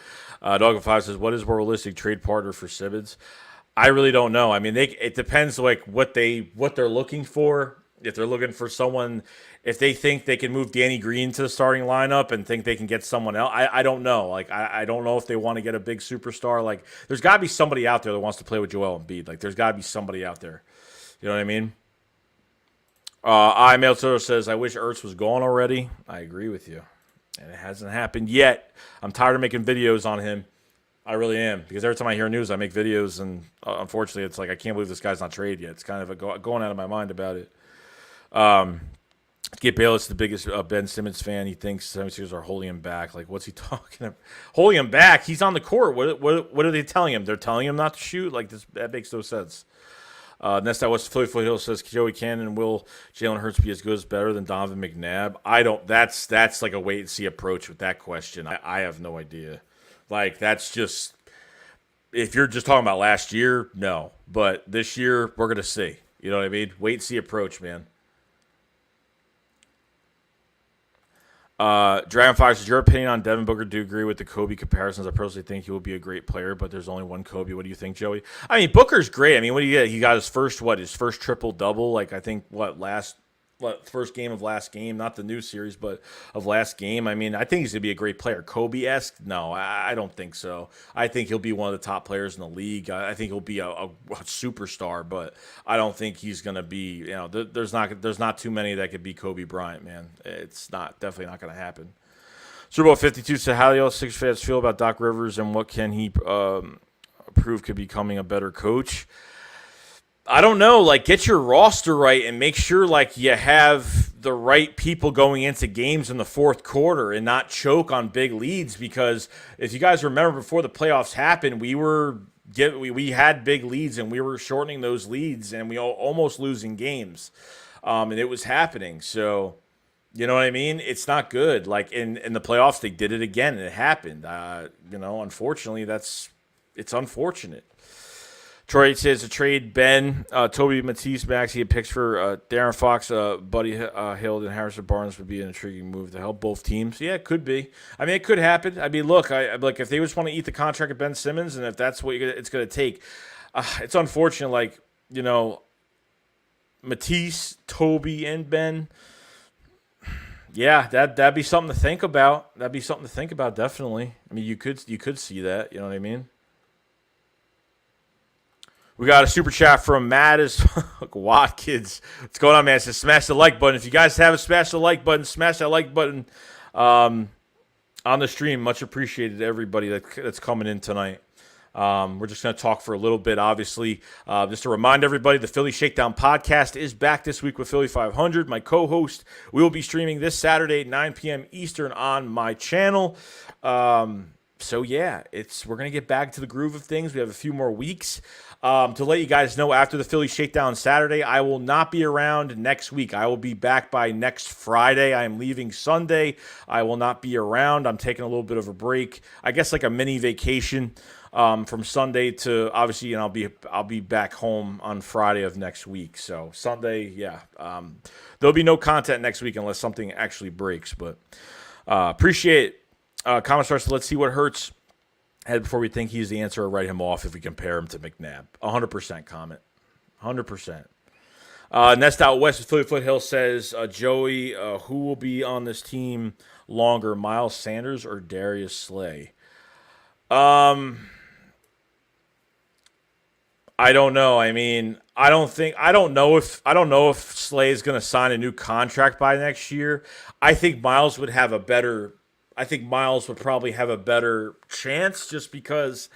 Dog5 says, what is more realistic trade partner for Simmons? I really don't know. I mean, it depends like what they're looking for. If they're looking for someone, if they think they can move Danny Green to the starting lineup and think they can get someone else, I don't know. Like, I don't know if they want to get a big superstar. Like, there's got to be somebody out there that wants to play with Joel Embiid. Like, there's got to be somebody out there. You know what I mean? I Mail Toro says, I wish Ertz was gone already. I agree with you. And it hasn't happened yet. I'm tired of making videos on him. I really am. Because every time I hear news, I make videos. And unfortunately, it's like, I can't believe this guy's not traded yet. It's kind of going out of my mind about it. Gabe Bayless, the biggest Ben Simmons fan. He thinks 76ers are holding him back. Like, what's he talking about? Holding him back? He's on the court. What are they telling him? They're telling him not to shoot? Like, that makes no sense. Next, that was Philly Foothill says Joey Cannon, will Jalen Hurts be as good as better than Donovan McNabb? I don't. That's like a wait and see approach with that question. I have no idea. Like, that's just, if you're just talking about last year, no. But this year, we're gonna see. You know what I mean? Wait and see approach, man. Dragonfire says, your opinion on Devin Booker, do you agree with the Kobe comparisons? I personally think he will be a great player, but there's only one Kobe. What do you think, Joey? I mean, Booker's great. I mean, what do you get? He got his first triple-double, like, I think, first game of last game, not the new series, but of last game. I mean, I think he's going to be a great player. Kobe-esque? No, I don't think so. I think he'll be one of the top players in the league. I think he'll be a superstar, but I don't think he's going to be, there's not too many that could be Kobe Bryant, man. It's definitely not going to happen. Super Bowl 52 said, how do y'all Sixers fans feel about Doc Rivers and what can he prove could becoming a better coach? I don't know. Like, get your roster right and make sure, like, you have the right people going into games in the fourth quarter and not choke on big leads. Because if you guys remember, before the playoffs happened, we had big leads and we were shortening those leads and we almost losing games, and it was happening. So, you know what I mean? It's not good. Like, in the playoffs, they did it again and it happened. Unfortunately, it's unfortunate. Troy says to trade Ben, Toby, Matisse, Max. He had picks for Darren Fox, Buddy Hield, and Harrison Barnes would be an intriguing move to help both teams. Yeah, it could be. I mean, it could happen. I mean, look, if they just want to eat the contract of Ben Simmons, and if that's what it's going to take, it's unfortunate. Like, Matisse, Toby, and Ben. Yeah, that'd be something to think about. Definitely. I mean, you could see that. You know what I mean? We got a super chat from Mattis Watkins. What's going on, man? It says smash the like button. If you guys haven't smashed the like button, smash that like button on the stream. Much appreciated to everybody that's coming in tonight. We're just going to talk for a little bit, obviously. Just to remind everybody, the Philly Shakedown podcast is back this week with Philly 500. My co-host will be streaming this Saturday at 9 p.m. Eastern on my channel. So, yeah, we're going to get back to the groove of things. We have a few more weeks. To let you guys know, after the Philly Shakedown Saturday, I will not be around next week. I will be back by next Friday. I am leaving Sunday. I will not be around. I'm taking a little bit of a break. I guess like a mini vacation from Sunday to, obviously, and I'll be back home on Friday of next week. So Sunday, yeah. There'll be no content next week unless something actually breaks. But appreciate it. Comment starts. Let's see what hurts. Head before we think he's the answer or write him off if we compare him to McNabb. 100% comment. 100%. Nest Out West with Philly Foothill says, Joey, who will be on this team longer, Miles Sanders or Darius Slay? I don't know. I mean, I don't know if Slay is going to sign a new contract by next year. I think Miles would probably have a better chance just because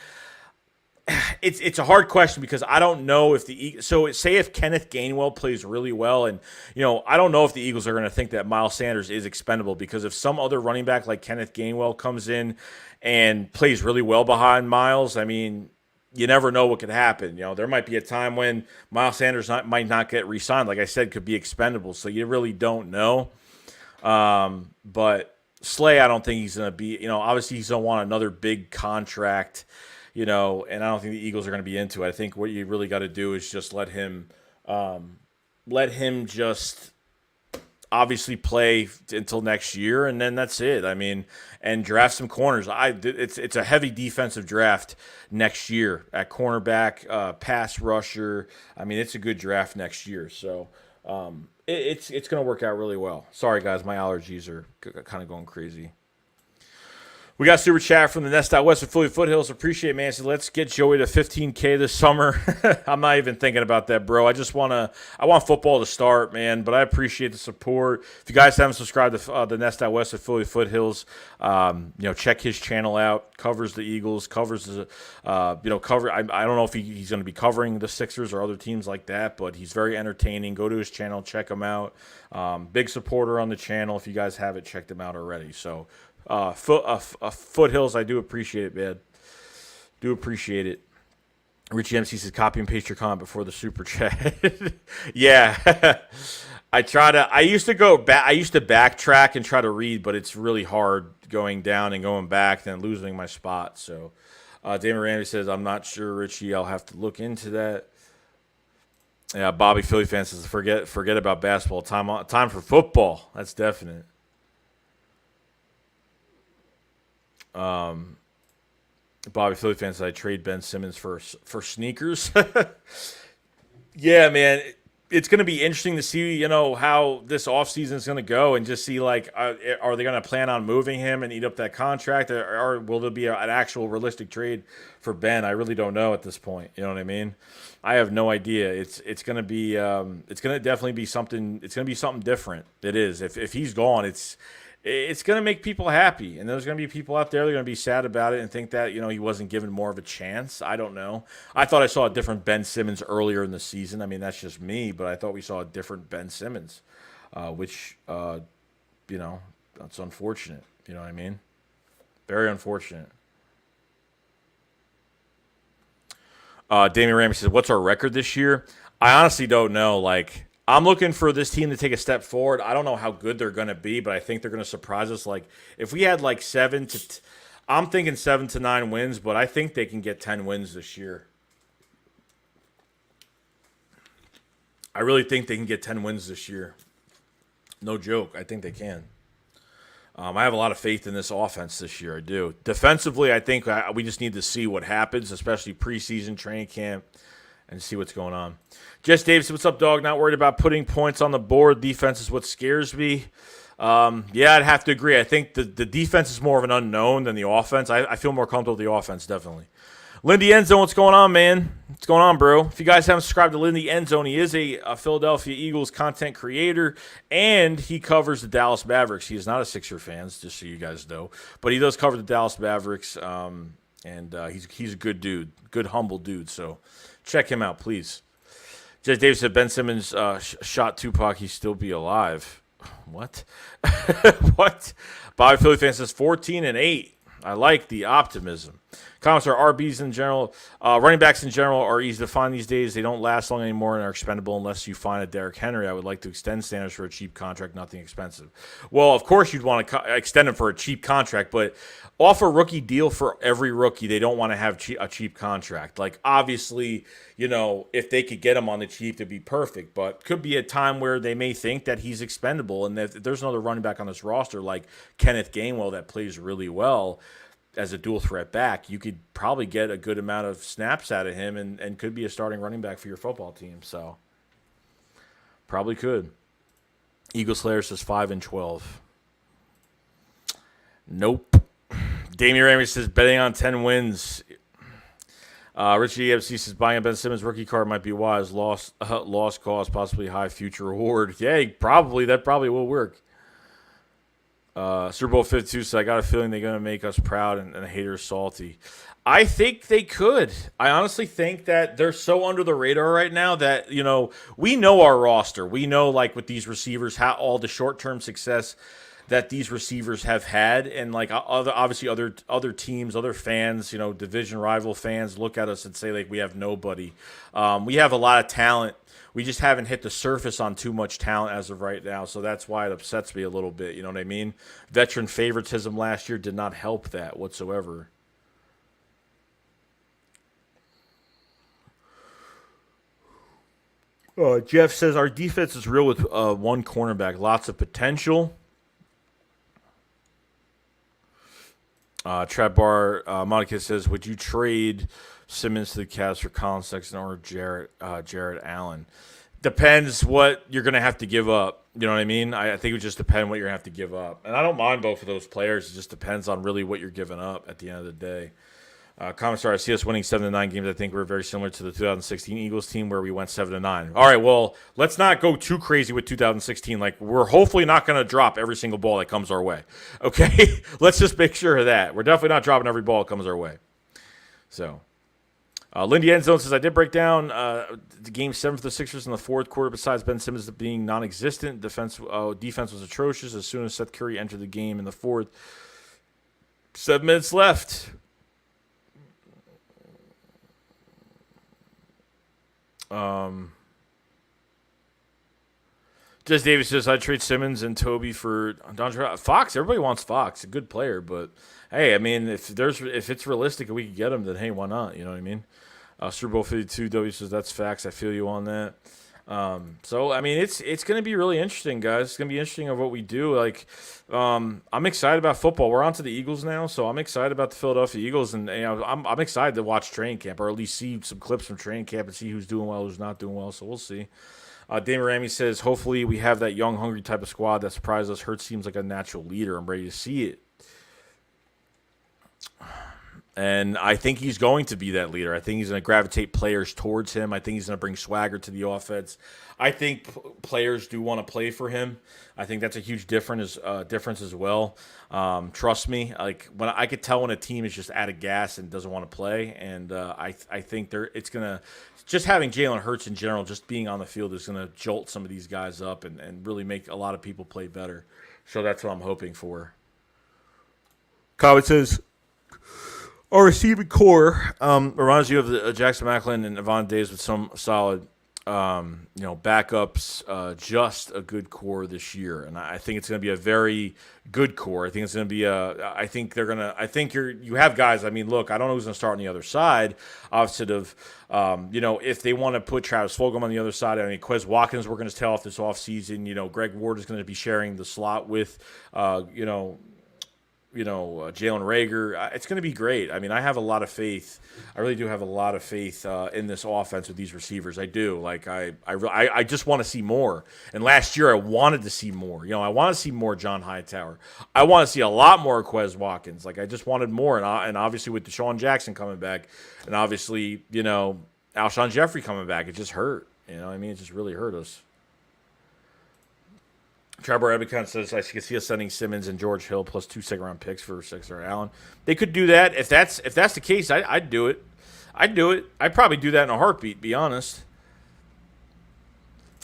it's a hard question because I don't know if say if Kenneth Gainwell plays really well and, I don't know if the Eagles are going to think that Miles Sanders is expendable because if some other running back like Kenneth Gainwell comes in and plays really well behind Miles, I mean, you never know what could happen. There might be a time when Miles Sanders might not get re-signed. Like I said, could be expendable. So you really don't know. But Slay, I don't think he's going to be, obviously he's going to want another big contract, and I don't think the Eagles are going to be into it. I think what you really got to do is just let him just obviously play until next year, and then that's it. I mean, and draft some corners. It's a heavy defensive draft next year at cornerback, pass rusher. I mean, it's a good draft next year. So it's going to work out really well. Sorry, guys, my allergies are kind of going crazy. We got super chat from the Nest Out West of Philly Foothills. Appreciate it, man. So let's get Joey to 15K this summer. I'm not even thinking about that, bro. I want football to start, man. But I appreciate the support. If you guys haven't subscribed to the Nest Out West of Philly Foothills, check his channel out. Covers the Eagles. Covers the, cover. I don't know if he's going to be covering the Sixers or other teams like that, but he's very entertaining. Go to his channel, check him out. Big supporter on the channel. If you guys haven't checked him out already, so. Foothills, I do appreciate it, man. Do appreciate it. Richie MC says, copy and paste your comment before the super chat. Yeah. I used to backtrack and try to read, but it's really hard going down and going back, then losing my spot. So, Damon Randy says, I'm not sure, Richie. I'll have to look into that. Yeah, Bobby Philly fan says, forget about basketball. Time for football. That's definite. Bobby Philly fans, I trade Ben Simmons for sneakers. Yeah, man, it's going to be interesting to see, how this offseason is going to go and just see, like, are they going to plan on moving him and eat up that contract, or will there be an actual realistic trade for Ben? I really don't know at this point. You know what I mean? I have no idea. It's going to be it's going to definitely be something. It's going to be something different. It is. If he's gone, it's going to make people happy, and there's going to be people out there that are going to be sad about it and think that, he wasn't given more of a chance. I don't know. I thought I saw a different Ben Simmons earlier in the season. I mean, that's just me, but I thought we saw a different Ben Simmons, which, that's unfortunate. You know what I mean? Very unfortunate. Damian Ramey says, what's our record this year? I honestly don't know. Like, I'm looking for this team to take a step forward. I don't know how good they're going to be, but I think they're going to surprise us. Like, if we had like I'm thinking 7 to 9 wins, but I think they can get 10 wins this year. I really think they can get 10 wins this year. No joke. I think they can. I have a lot of faith in this offense this year. I do. Defensively, I think we just need to see what happens, especially preseason training camp, and see what's going on. Jess Davis, what's up, dog? Not worried about putting points on the board. Defense is what scares me. Yeah, I'd have to agree. I think the defense is more of an unknown than the offense. I feel more comfortable with the offense, definitely. Lindy Endzone, what's going on, man? What's going on, bro? If you guys haven't subscribed to Lindy Endzone, he is a Philadelphia Eagles content creator, and he covers the Dallas Mavericks. He is not a Sixer fan, just so you guys know. But he does cover the Dallas Mavericks, and he's a good dude, good, humble dude. So check him out, please. Jez Davis said Ben Simmons shot Tupac, he'd still be alive. What? What? Bobby Philly fan says 14-8. I like the optimism. Comments are RBs in general. Running backs in general are easy to find these days. They don't last long anymore and are expendable unless you find a Derrick Henry. I would like to extend Sanders for a cheap contract, nothing expensive. Well, of course you'd want to extend him for a cheap contract, but offer a rookie deal for every rookie. They don't want to have a cheap contract. Like, obviously, if they could get him on the cheap, it'd be perfect. But could be a time where they may think that he's expendable. And if there's another running back on this roster like Kenneth Gainwell that plays really well as a dual threat back, you could probably get a good amount of snaps out of him and could be a starting running back for your football team. So probably could. Eagle Slayer says 5-12. Nope. Damian Ramey says betting on 10 wins. Richie EFC says buying a Ben Simmons rookie card might be wise. Lost cost, possibly high future reward. Yeah, that probably will work. Super Bowl 52 says I got a feeling they're going to make us proud and haters salty. I think they could. I honestly think that they're so under the radar right now that, we know our roster. We know, like, with these receivers, how all the short-term success that these receivers have had, and like obviously other teams, other fans, division rival fans look at us and say like we have nobody. We have a lot of talent. We just haven't hit the surface on too much talent as of right now, so that's why it upsets me a little bit. You know what I mean? Veteran favoritism last year did not help that whatsoever. Jeff says our defense is real with one cornerback, lots of potential. Trap Bar Monica says, would you trade Simmons to the Cavs for Colin Sexton or Jarrett Allen? depends what you're going to have to give up. You know what I mean? I think it would just depend what you're going to have to give up. And I don't mind both of those players. It just depends on really what you're giving up at the end of the day. Commissar, I see us winning 7-9 games. I think we're very similar to the 2016 Eagles team where we went 7-9. All right, well, let's not go too crazy with 2016. Like, we're hopefully not going to drop every single ball that comes our way. Okay? Let's just make sure of that. We're definitely not dropping every ball that comes our way. So, Lindy Endzone says, I did break down the game 7 for the Sixers in the fourth quarter. Besides Ben Simmons being non-existent, defense was atrocious as soon as Seth Curry entered the game in the fourth. 7 minutes left. Just Davis says, I'd trade Simmons and Toby for Dondre Fox. Everybody wants Fox, a good player, but hey, I mean, if it's realistic and we can get him, then hey, why not? You know what I mean? Super Bowl 52 W says that's facts. I feel you on that. So I mean, it's going to be really interesting, guys. It's going to be interesting of what we do. Like, I'm excited about football. We're on to the Eagles now, so I'm excited about the Philadelphia Eagles, and I'm excited to watch training camp, or at least see some clips from training camp and see who's doing well, who's not doing well. So we'll see. Damon Ramey says, hopefully we have that young, hungry type of squad that surprises us. Hurts seems like a natural leader. I'm ready to see it. And I think he's going to be that leader. I think he's going to gravitate players towards him. I think he's going to bring swagger to the offense. I think players do want to play for him. I think that's a huge difference as well. Trust me, like when I could tell when a team is just out of gas and doesn't want to play, and I think it's going to just having Jalen Hurts in general, just being on the field is going to jolt some of these guys up and really make a lot of people play better. So that's what I'm hoping for. Comment says, our receiving core reminds you of the Jackson Macklin and Avon Days with some solid, backups. Just a good core this year, and I think it's going to be a very good core. I think it's going to be you have guys. I mean, look, I don't know who's going to start on the other side. Opposite of, if they want to put Travis Fulgham on the other side. I mean, Quez Watkins, we're going to tell off this offseason. Greg Ward is going to be sharing the slot with, Jalen Reagor. It's going to be great. I mean, I have a lot of faith. I really do have a lot of faith in this offense with these receivers. I do. Like, I just want to see more. And last year, I wanted to see more. I want to see more John Hightower. I want to see a lot more Quez Watkins. Like, I just wanted more. And obviously, with Deshaun Jackson coming back, and obviously, Alshon Jeffrey coming back, it just hurt. It just really hurt us. Trevor Ebicon says, I can see us sending Simmons and George Hill plus 2 second-round picks for Sixer Allen. They could do that. If that's the case, I'd do it. I'd probably do that in a heartbeat, be honest.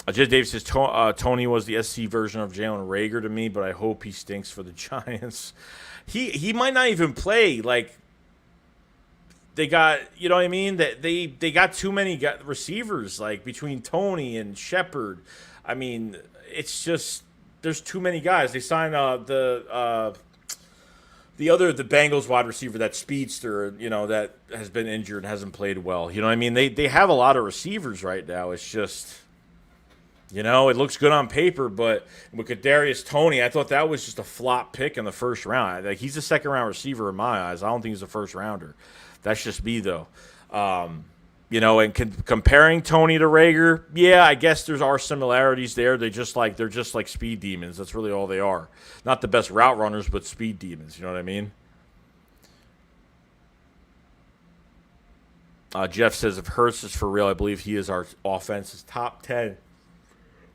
Jed Davis says, Tony was the SC version of Jalen Reagor to me, but I hope he stinks for the Giants. He might not even play. Like, they got, you know what I mean? They got too many receivers, like, between Tony and Shepard. I mean, it's just... There's too many guys. They signed the Bengals wide receiver, that speedster, that has been injured and hasn't played well. You know what I mean? They have a lot of receivers right now. It's just, it looks good on paper, but with Kadarius Toney, I thought that was just a flop pick in the first round. Like, he's a second-round receiver in my eyes. I don't think he's a first-rounder. That's just me, though. And comparing Tony to Reagor, yeah, I guess there are similarities there. They're just like speed demons. That's really all they are. Not the best route runners, but speed demons. You know what I mean? Jeff says, if Hurts is for real, I believe he is our offense's top 10.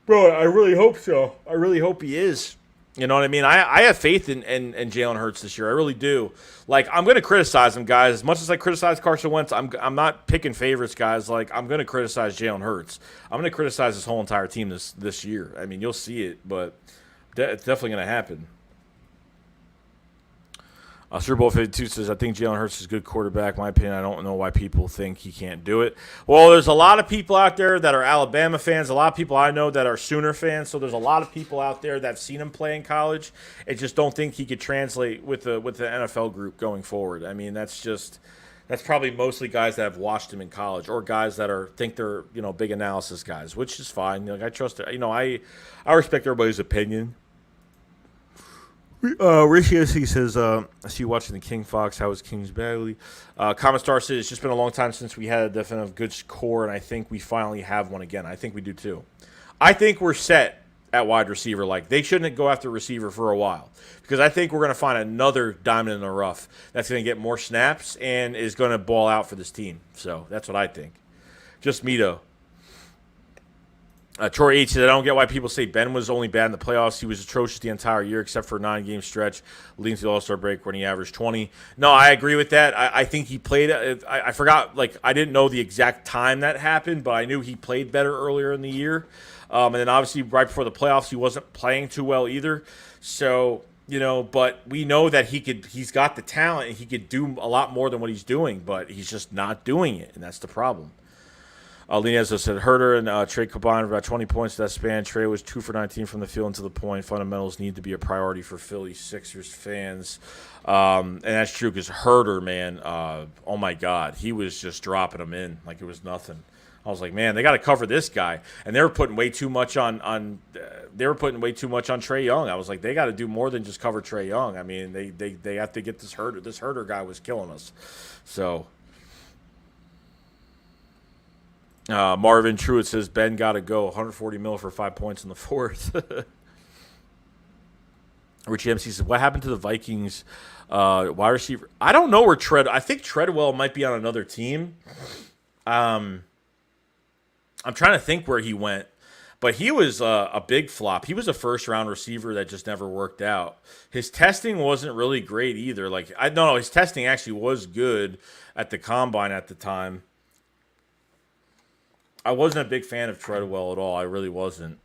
Bro, I really hope so. I really hope he is. You know what I mean? I have faith in Jalen Hurts this year. I really do. Like, I'm going to criticize him, guys. As much as I criticize Carson Wentz, I'm not picking favorites, guys. Like, I'm going to criticize Jalen Hurts. I'm going to criticize his whole entire team this year. I mean, you'll see it, but it's definitely going to happen. Super Bowl 52 says, I think Jalen Hurts is a good quarterback. In my opinion, I don't know why people think he can't do it. Well, there's a lot of people out there that are Alabama fans, a lot of people I know that are Sooner fans, so there's a lot of people out there that have seen him play in college and just don't think he could translate with the NFL group going forward. I mean, that's probably mostly guys that have watched him in college or guys that think they're, big analysis guys, which is fine. Like, I trust it. I respect everybody's opinion. Ricky says, I see you watching the King Fox. How is Kings Bagley? Common Star says, it's just been a long time since we had a definitive good core, and I think we finally have one again. I think we do too. I think we're set at wide receiver. Like, they shouldn't go after receiver for a while, because I think we're going to find another diamond in the rough that's going to get more snaps and is going to ball out for this team. So that's what I think. Just me, though. Troy H said, I don't get why people say Ben was only bad in the playoffs. He was atrocious the entire year except for a 9-game stretch leading to the All-Star break when he averaged 20. No, I agree with that. I think he played – I forgot – like, I didn't know the exact time that happened, but I knew he played better earlier in the year. And then obviously right before the playoffs, he wasn't playing too well either. So, you know, but we know that he's got the talent and he could do a lot more than what he's doing, but he's just not doing it, and that's the problem. Linez said, Herter and Trey combined about 20 points in that span. Trey was 2 for 19 from the field and to the point. Fundamentals need to be a priority for Philly Sixers fans. And that's true because Herter, man, oh my God, he was just dropping them in like it was nothing. I was like, man, they got to cover this guy, and they were putting way too much on Trey Young. I was like, they got to do more than just cover Trey Young. I mean, they have to get this Herter. This Herter guy was killing us. So. Marvin Truitt says, Ben got to go. $140 million for 5 points in the fourth. Richie MC says, what happened to the Vikings wide receiver? I don't know where I think Treadwell might be on another team. I'm trying to think where he went. But he was a big flop. He was a first-round receiver that just never worked out. His testing wasn't really great either. His testing actually was good at the combine at the time. I wasn't a big fan of Treadwell at all. I really wasn't.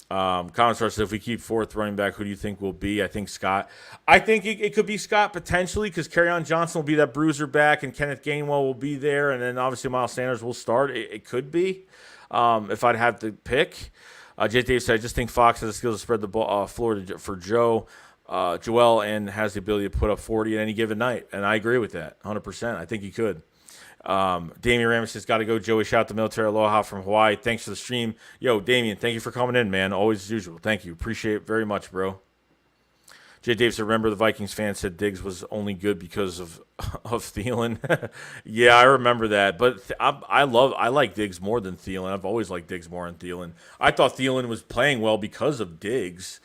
Comment starts, if we keep fourth running back, who do you think will be? I think Scott. I think it could be Scott potentially because Kerryon Johnson will be that bruiser back and Kenneth Gainwell will be there. And then obviously Miles Sanders will start. It could be if I'd have to pick. Jay Davis said, I just think Fox has the skills to spread the ball, floor for Joel and has the ability to put up 40 at any given night. And I agree with that 100%. I think he could. Damian Ramos has got to go. Joey, shout out to Military Aloha from Hawaii. Thanks for the stream. Yo, Damian, thank you for coming in, man. Always as usual. Thank you. Appreciate it very much, bro. Jay Davis, remember the Vikings fan said Diggs was only good because of Thielen. Yeah, I remember that. But I like Diggs more than Thielen. I've always liked Diggs more than Thielen. I thought Thielen was playing well because of Diggs,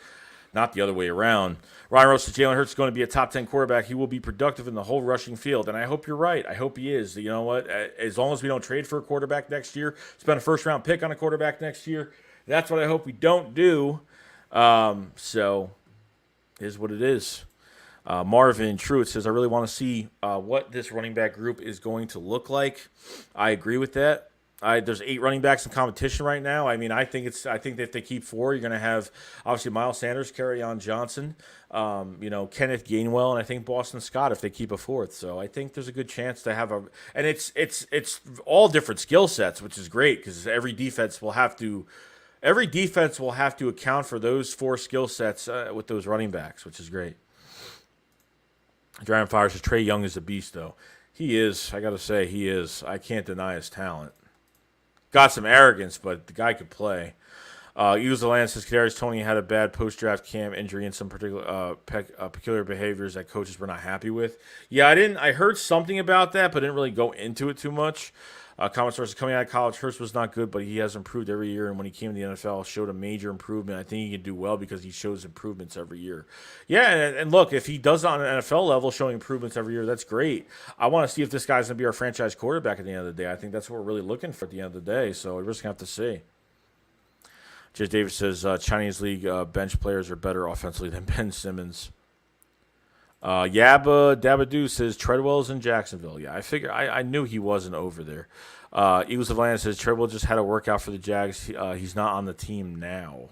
not the other way around. Ryan Rose says Jalen Hurts is going to be a top 10 quarterback. He will be productive in the whole rushing field, and I hope you're right. I hope he is. You know what? As long as we don't trade for a quarterback next year, spend a first-round pick on a quarterback next year, that's what I hope we don't do. So, is what it is. Marvin Truitt says, I really want to see what this running back group is going to look like. I agree with that. There's 8 running backs in competition right now. I mean, I think that if they keep 4, you're going to have obviously Miles Sanders, Kerryon Johnson, Kenneth Gainwell, and I think Boston Scott if they keep a 4th. So I think there's a good chance to have and it's all different skill sets, which is great because every defense will have to account for those 4 skill sets with those running backs, which is great. Dragon Fire says Trey Young is a beast, though. He is. I got to say, he is. I can't deny his talent. Got some arrogance, but the guy could play. Eagles of the Land says Kadarius Toney had a bad post-draft camp injury and some particular peculiar behaviors that coaches were not happy with. Yeah, I heard something about that, but didn't really go into it too much. Comment sources coming out of college, Hurts was not good, but he has improved every year. And when he came to the NFL, showed a major improvement. I think he can do well because he shows improvements every year. Yeah, and look, if he does on an NFL level, showing improvements every year, that's great. I want to see if this guy's going to be our franchise quarterback at the end of the day. I think that's what we're really looking for at the end of the day. So we're just going to have to see. Jay Davis says Chinese league bench players are better offensively than Ben Simmons. Yabba Dabadoo says Treadwell's in Jacksonville. Yeah, I knew he wasn't over there. Eagles of Atlanta says Treadwell just had a workout for the Jags. He's not on the team now.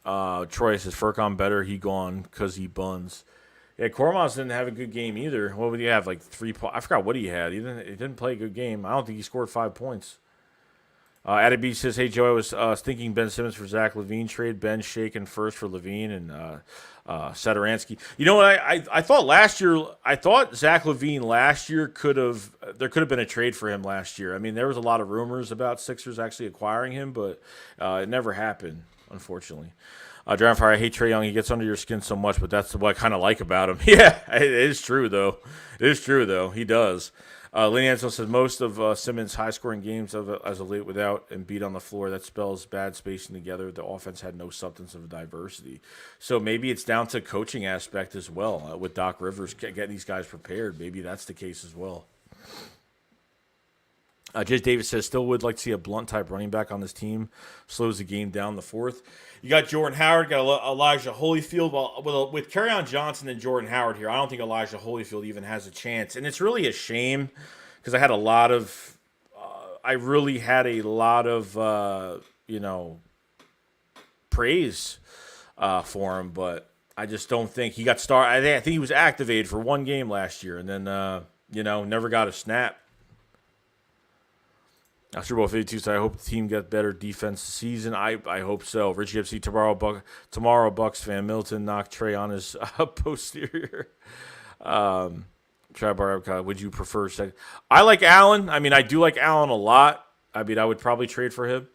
Troy says Furcon better. He gone because he buns. Yeah, Kormaz didn't have a good game either. What would he have? Like 3 points? I forgot what he had. He didn't play a good game. I don't think he scored 5 points. Addy says, "Hey Joe, I was thinking Ben Simmons for Zach LaVine trade. Ben shaken first for LaVine and Sadaransky. You know what? I thought last year. I thought Zach LaVine last year there could have been a trade for him last year. I mean, there was a lot of rumors about Sixers actually acquiring him, but it never happened, unfortunately. Dragonfire, I hate Trae Young. He gets under your skin so much, but that's what I kind of like about him. Yeah, it is true though. It is true though. He does. Lenny Anselm says most of Simmons' high-scoring games as of late without Embiid on the floor, that spells bad spacing together. The offense had no substance of diversity. So maybe it's down to coaching aspect as well with Doc Rivers getting these guys prepared. Maybe that's the case as well. Jay Davis says, still would like to see a blunt-type running back on this team. Slows the game down the fourth. You got Jordan Howard, got Elijah Holyfield. Well, with Kerryon Johnson and Jordan Howard here, I don't think Elijah Holyfield even has a chance. And it's really a shame because I really had a lot of, praise for him. But I just don't think he got started. I think he was activated for one game last year and then, never got a snap. Super Bowl 52 said, I hope the team gets better defense this season. I hope so. Richie Gipsy, tomorrow Bucks fan. Milton knocked Trey on his posterior. Would you prefer second? I like Allen. I mean, I do like Allen a lot. I mean, I would probably trade for him.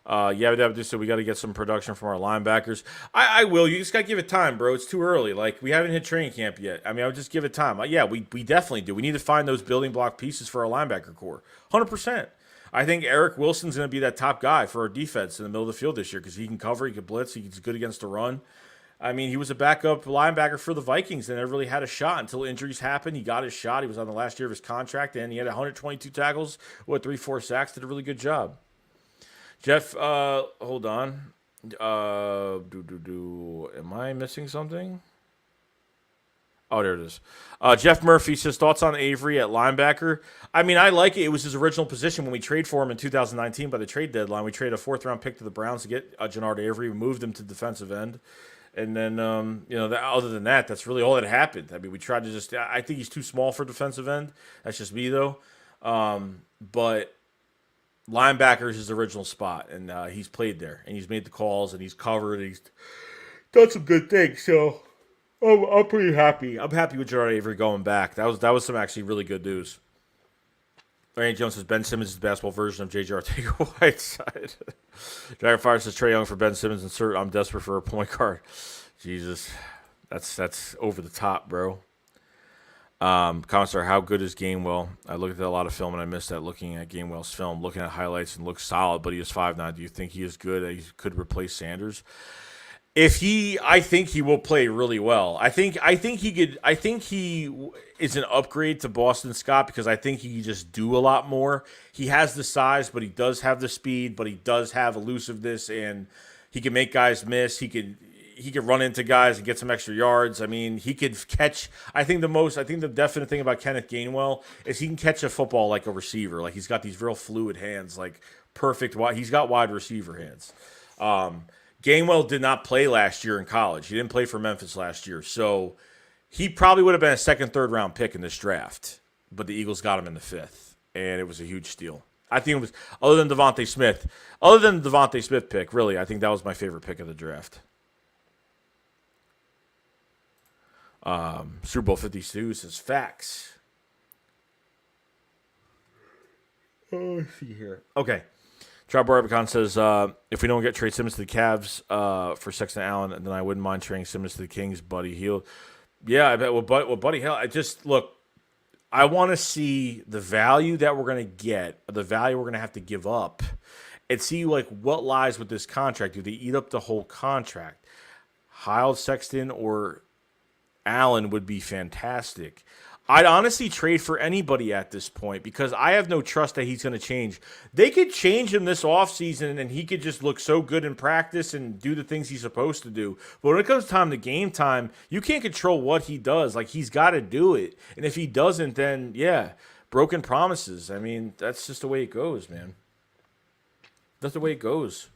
So we got to get some production from our linebackers. I will. You just got to give it time, bro. It's too early. Like, we haven't hit training camp yet. I mean, I would just give it time. We definitely do. We need to find those building block pieces for our linebacker core. 100%. I think Eric Wilson's going to be that top guy for our defense in the middle of the field this year because he can cover, he can blitz, he's good against the run. I mean, he was a backup linebacker for the Vikings and never really had a shot until injuries happened. He got his shot. He was on the last year of his contract, and he had 122 tackles, 3-4 sacks. Did a really good job. Jeff, hold on. Am I missing something? Oh, there it is. Jeff Murphy says, thoughts on Avery at linebacker? I mean, I like it. It was his original position when we traded for him in 2019 by the trade deadline. We traded a fourth-round pick to the Browns to get Jannard Avery. We moved him to defensive end. And then, other than that, that's really all that happened. I mean, we tried to I think he's too small for defensive end. That's just me, though. But linebacker is his original spot, and he's played there. And he's made the calls, and he's covered, and he's done some good things, so... Oh, I'm pretty happy. I'm happy with Jannard Avery going back. That was some actually really good news. Randy Jones says Ben Simmons is the basketball version of J.J. Arcega-Whiteside. Dragonfire says Trae Young for Ben Simmons. Insert I'm desperate for a point guard. Jesus, that's over the top, bro. Commissar, how good is Gainwell? I looked at a lot of film and I missed that. Looking at Gainwell's film, looking at highlights and looks solid, but he is 5'9". Do you think he is good? He could replace Sanders. I think he will play really well. I think he is an upgrade to Boston Scott because I think he can just do a lot more. He has the size, but he does have the speed, but he does have elusiveness, and he can make guys miss. He could run into guys and get some extra yards. I mean, he could catch. I think the definite thing about Kenneth Gainwell is he can catch a football like a receiver. Like, he's got these real fluid hands, like perfect. He's got wide receiver hands. Gainwell did not play last year in college. He didn't play for Memphis last year. So he probably would have been a second, third round pick in this draft. But the Eagles got him in the fifth. And it was a huge steal. I think it was, other than the Devontae Smith pick, really, I think that was my favorite pick of the draft. Super Bowl 52 says facts. Oh, let's see here. Okay. Trout Barbicon says, if we don't get trade Simmons to the Cavs for Sexton Allen, then I wouldn't mind trading Simmons to the Kings, Buddy Hield. Yeah, I bet. Well, Buddy Hield, I want to see the value that we're going to get, the value we're going to have to give up, and see what lies with this contract. Do they eat up the whole contract? Hield, Sexton, or Allen would be fantastic. I'd honestly trade for anybody at this point because I have no trust that he's going to change. They could change him this offseason and he could just look so good in practice and do the things he's supposed to do. But when it comes time to game time, you can't control what he does. Like, he's got to do it. And if he doesn't, then, yeah, broken promises. I mean, that's just the way it goes, man. That's the way it goes.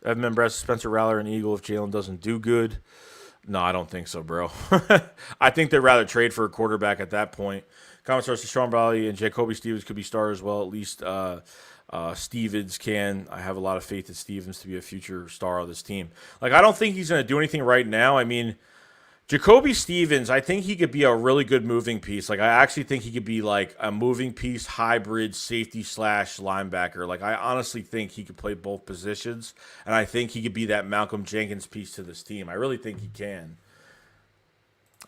Evan Membrez, Spencer Rattler, and Eagle if Jalen doesn't do good. No, I don't think so, bro. I think they'd rather trade for a quarterback at that point. Common sources, Sean Bradley and Jacoby Stevens could be stars as well, at least Stevens can. I have a lot of faith in Stevens to be a future star of this team. Like, I don't think he's going to do anything right now. I mean, Jacoby Stevens, I think he could be a really good moving piece. Like, I actually think he could be like a moving piece hybrid safety / linebacker. Like, I honestly think he could play both positions, and I think he could be that Malcolm Jenkins piece to this team. I really think he can.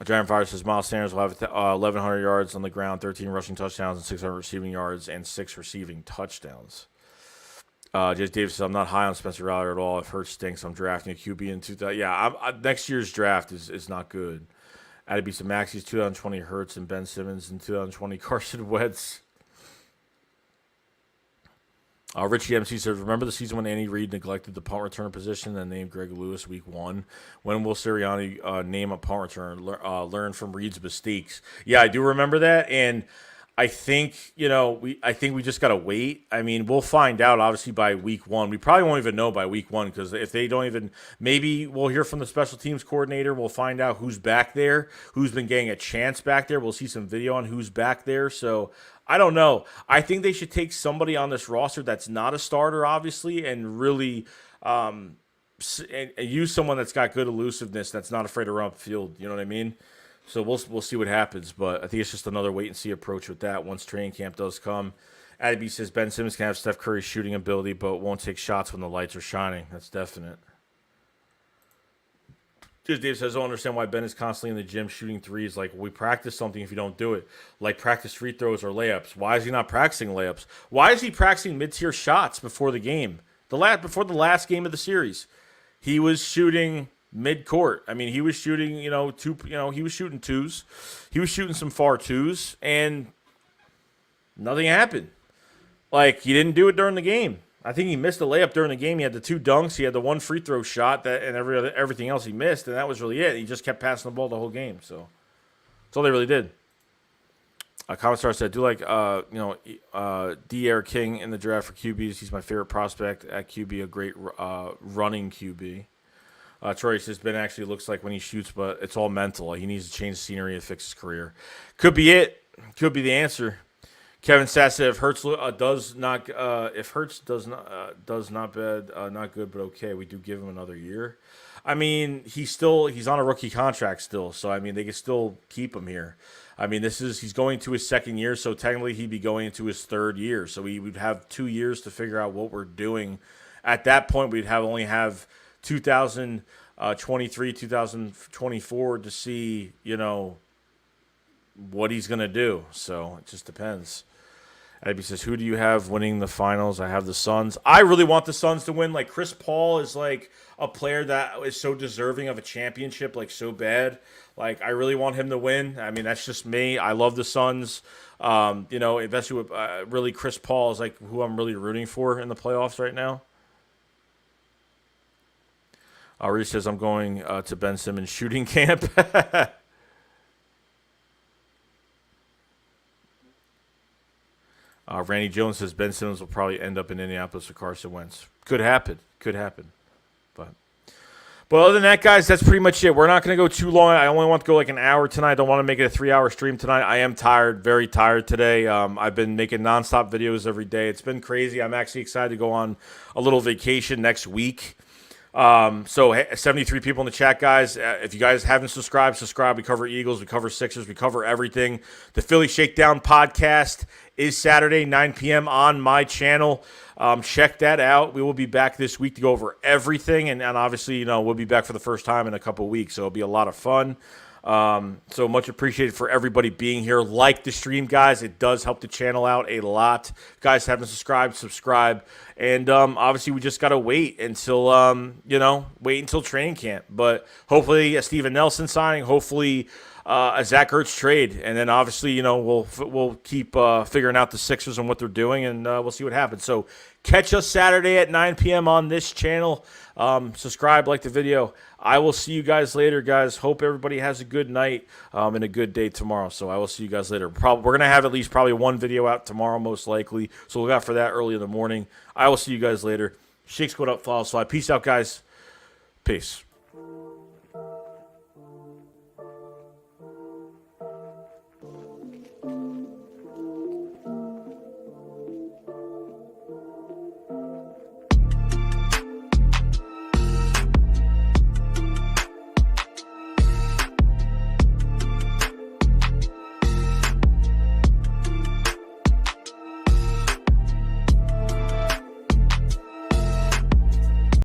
Giant Fire says Miles Sanders will have 1,100 yards on the ground, 13 rushing touchdowns, and 600 receiving yards, and 6 receiving touchdowns. Jay Davis says, I'm not high on Spencer Rattler at all. If Hurts stinks, I'm drafting a QB in 2000. Yeah, next year's draft is not good. Added be some Maxey's 2020 Hurts and Ben Simmons and 2020 Carson Wentz. Richie MC says, remember the season when Andy Reid neglected the punt returner position and named Greg Lewis week 1? When will Sirianni name a punt returner? Learn from Reid's mistakes. Yeah, I do remember that, and I think, I think we just got to wait. I mean, we'll find out, obviously, by week 1. We probably won't even know by week 1 because if they don't even – maybe we'll hear from the special teams coordinator. We'll find out who's back there, who's been getting a chance back there. We'll see some video on who's back there. So, I don't know. I think they should take somebody on this roster that's not a starter, obviously, and really and use someone that's got good elusiveness, that's not afraid to run up the field. You know what I mean? So we'll see what happens, but I think it's just another wait-and-see approach with that once training camp does come. Adby says Ben Simmons can have Steph Curry's shooting ability, but won't take shots when the lights are shining. That's definite. Dave says, I don't understand why Ben is constantly in the gym shooting threes. Like, we practice something if you don't do it. Like, practice free throws or layups. Why is he not practicing layups? Why is he practicing mid-tier shots before the game? Before the last game of the series, he was shooting mid-court. I mean, he was shooting, he was shooting twos. He was shooting some far twos, and nothing happened. Like, he didn't do it during the game. I think he missed a layup during the game. He had the 2 dunks. He had the 1 free throw shot, and everything else he missed, and that was really it. He just kept passing the ball the whole game. So that's all they really did. Commissar said, I do like, D.R. King in the draft for QBs. He's my favorite prospect at QB, a great running QB. Troy says, Ben actually looks like when he shoots, but it's all mental. He needs to change the scenery to fix his career. Could be it. Could be the answer. Kevin Sass said, if Hurts does not bad, not good, but okay, we do give him another year. I mean, he's on a rookie contract still, so I mean they can still keep him here. I mean, he's going to his 2nd year, so technically he'd be going into his 3rd year. So we would have 2 years to figure out what we're doing. At that point, we'd only have 2023, 2024 to see, what he's going to do. So it just depends. Abby says, who do you have winning the finals? I have the Suns. I really want the Suns to win. Like, Chris Paul is like a player that is so deserving of a championship, like so bad. Like, I really want him to win. I mean, that's just me. I love the Suns. Especially with really Chris Paul is like who I'm really rooting for in the playoffs right now. Reese says, I'm going to Ben Simmons shooting camp. Randy Jones says Ben Simmons will probably end up in Indianapolis with Carson Wentz. Could happen. But other than that, guys, that's pretty much it. We're not going to go too long. I only want to go like an hour tonight. I don't want to make it a 3-hour stream tonight. I am tired, very tired today. I've been making nonstop videos every day. It's been crazy. I'm actually excited to go on a little vacation next week. So 73 people in the chat, guys. If you guys haven't subscribed. We cover Eagles, we cover Sixers, we cover everything. The Philly Shakedown podcast is Saturday, 9 p.m. on my channel. Check that out. We will be back this week to go over everything, and obviously, we'll be back for the first time in a couple of weeks, so it'll be a lot of fun. So much appreciated for everybody being here. Like the stream, guys. It does help the channel out a lot. If you guys haven't subscribe. And obviously, we just got to wait until, training camp. But hopefully, a Steven Nelson signing. Hopefully, a Zach Ertz trade. And then, obviously, we'll keep figuring out the Sixers and what they're doing, and we'll see what happens. So catch us Saturday at 9 p.m. on this channel. Subscribe, like the video. I will see you guys later, guys. Hope everybody has a good night and a good day tomorrow. So I will see you guys later. We're going to have at least probably one video out tomorrow, most likely. So look out for that early in the morning. I will see you guys later. Shakes, what up, follow. So peace out, guys. Peace.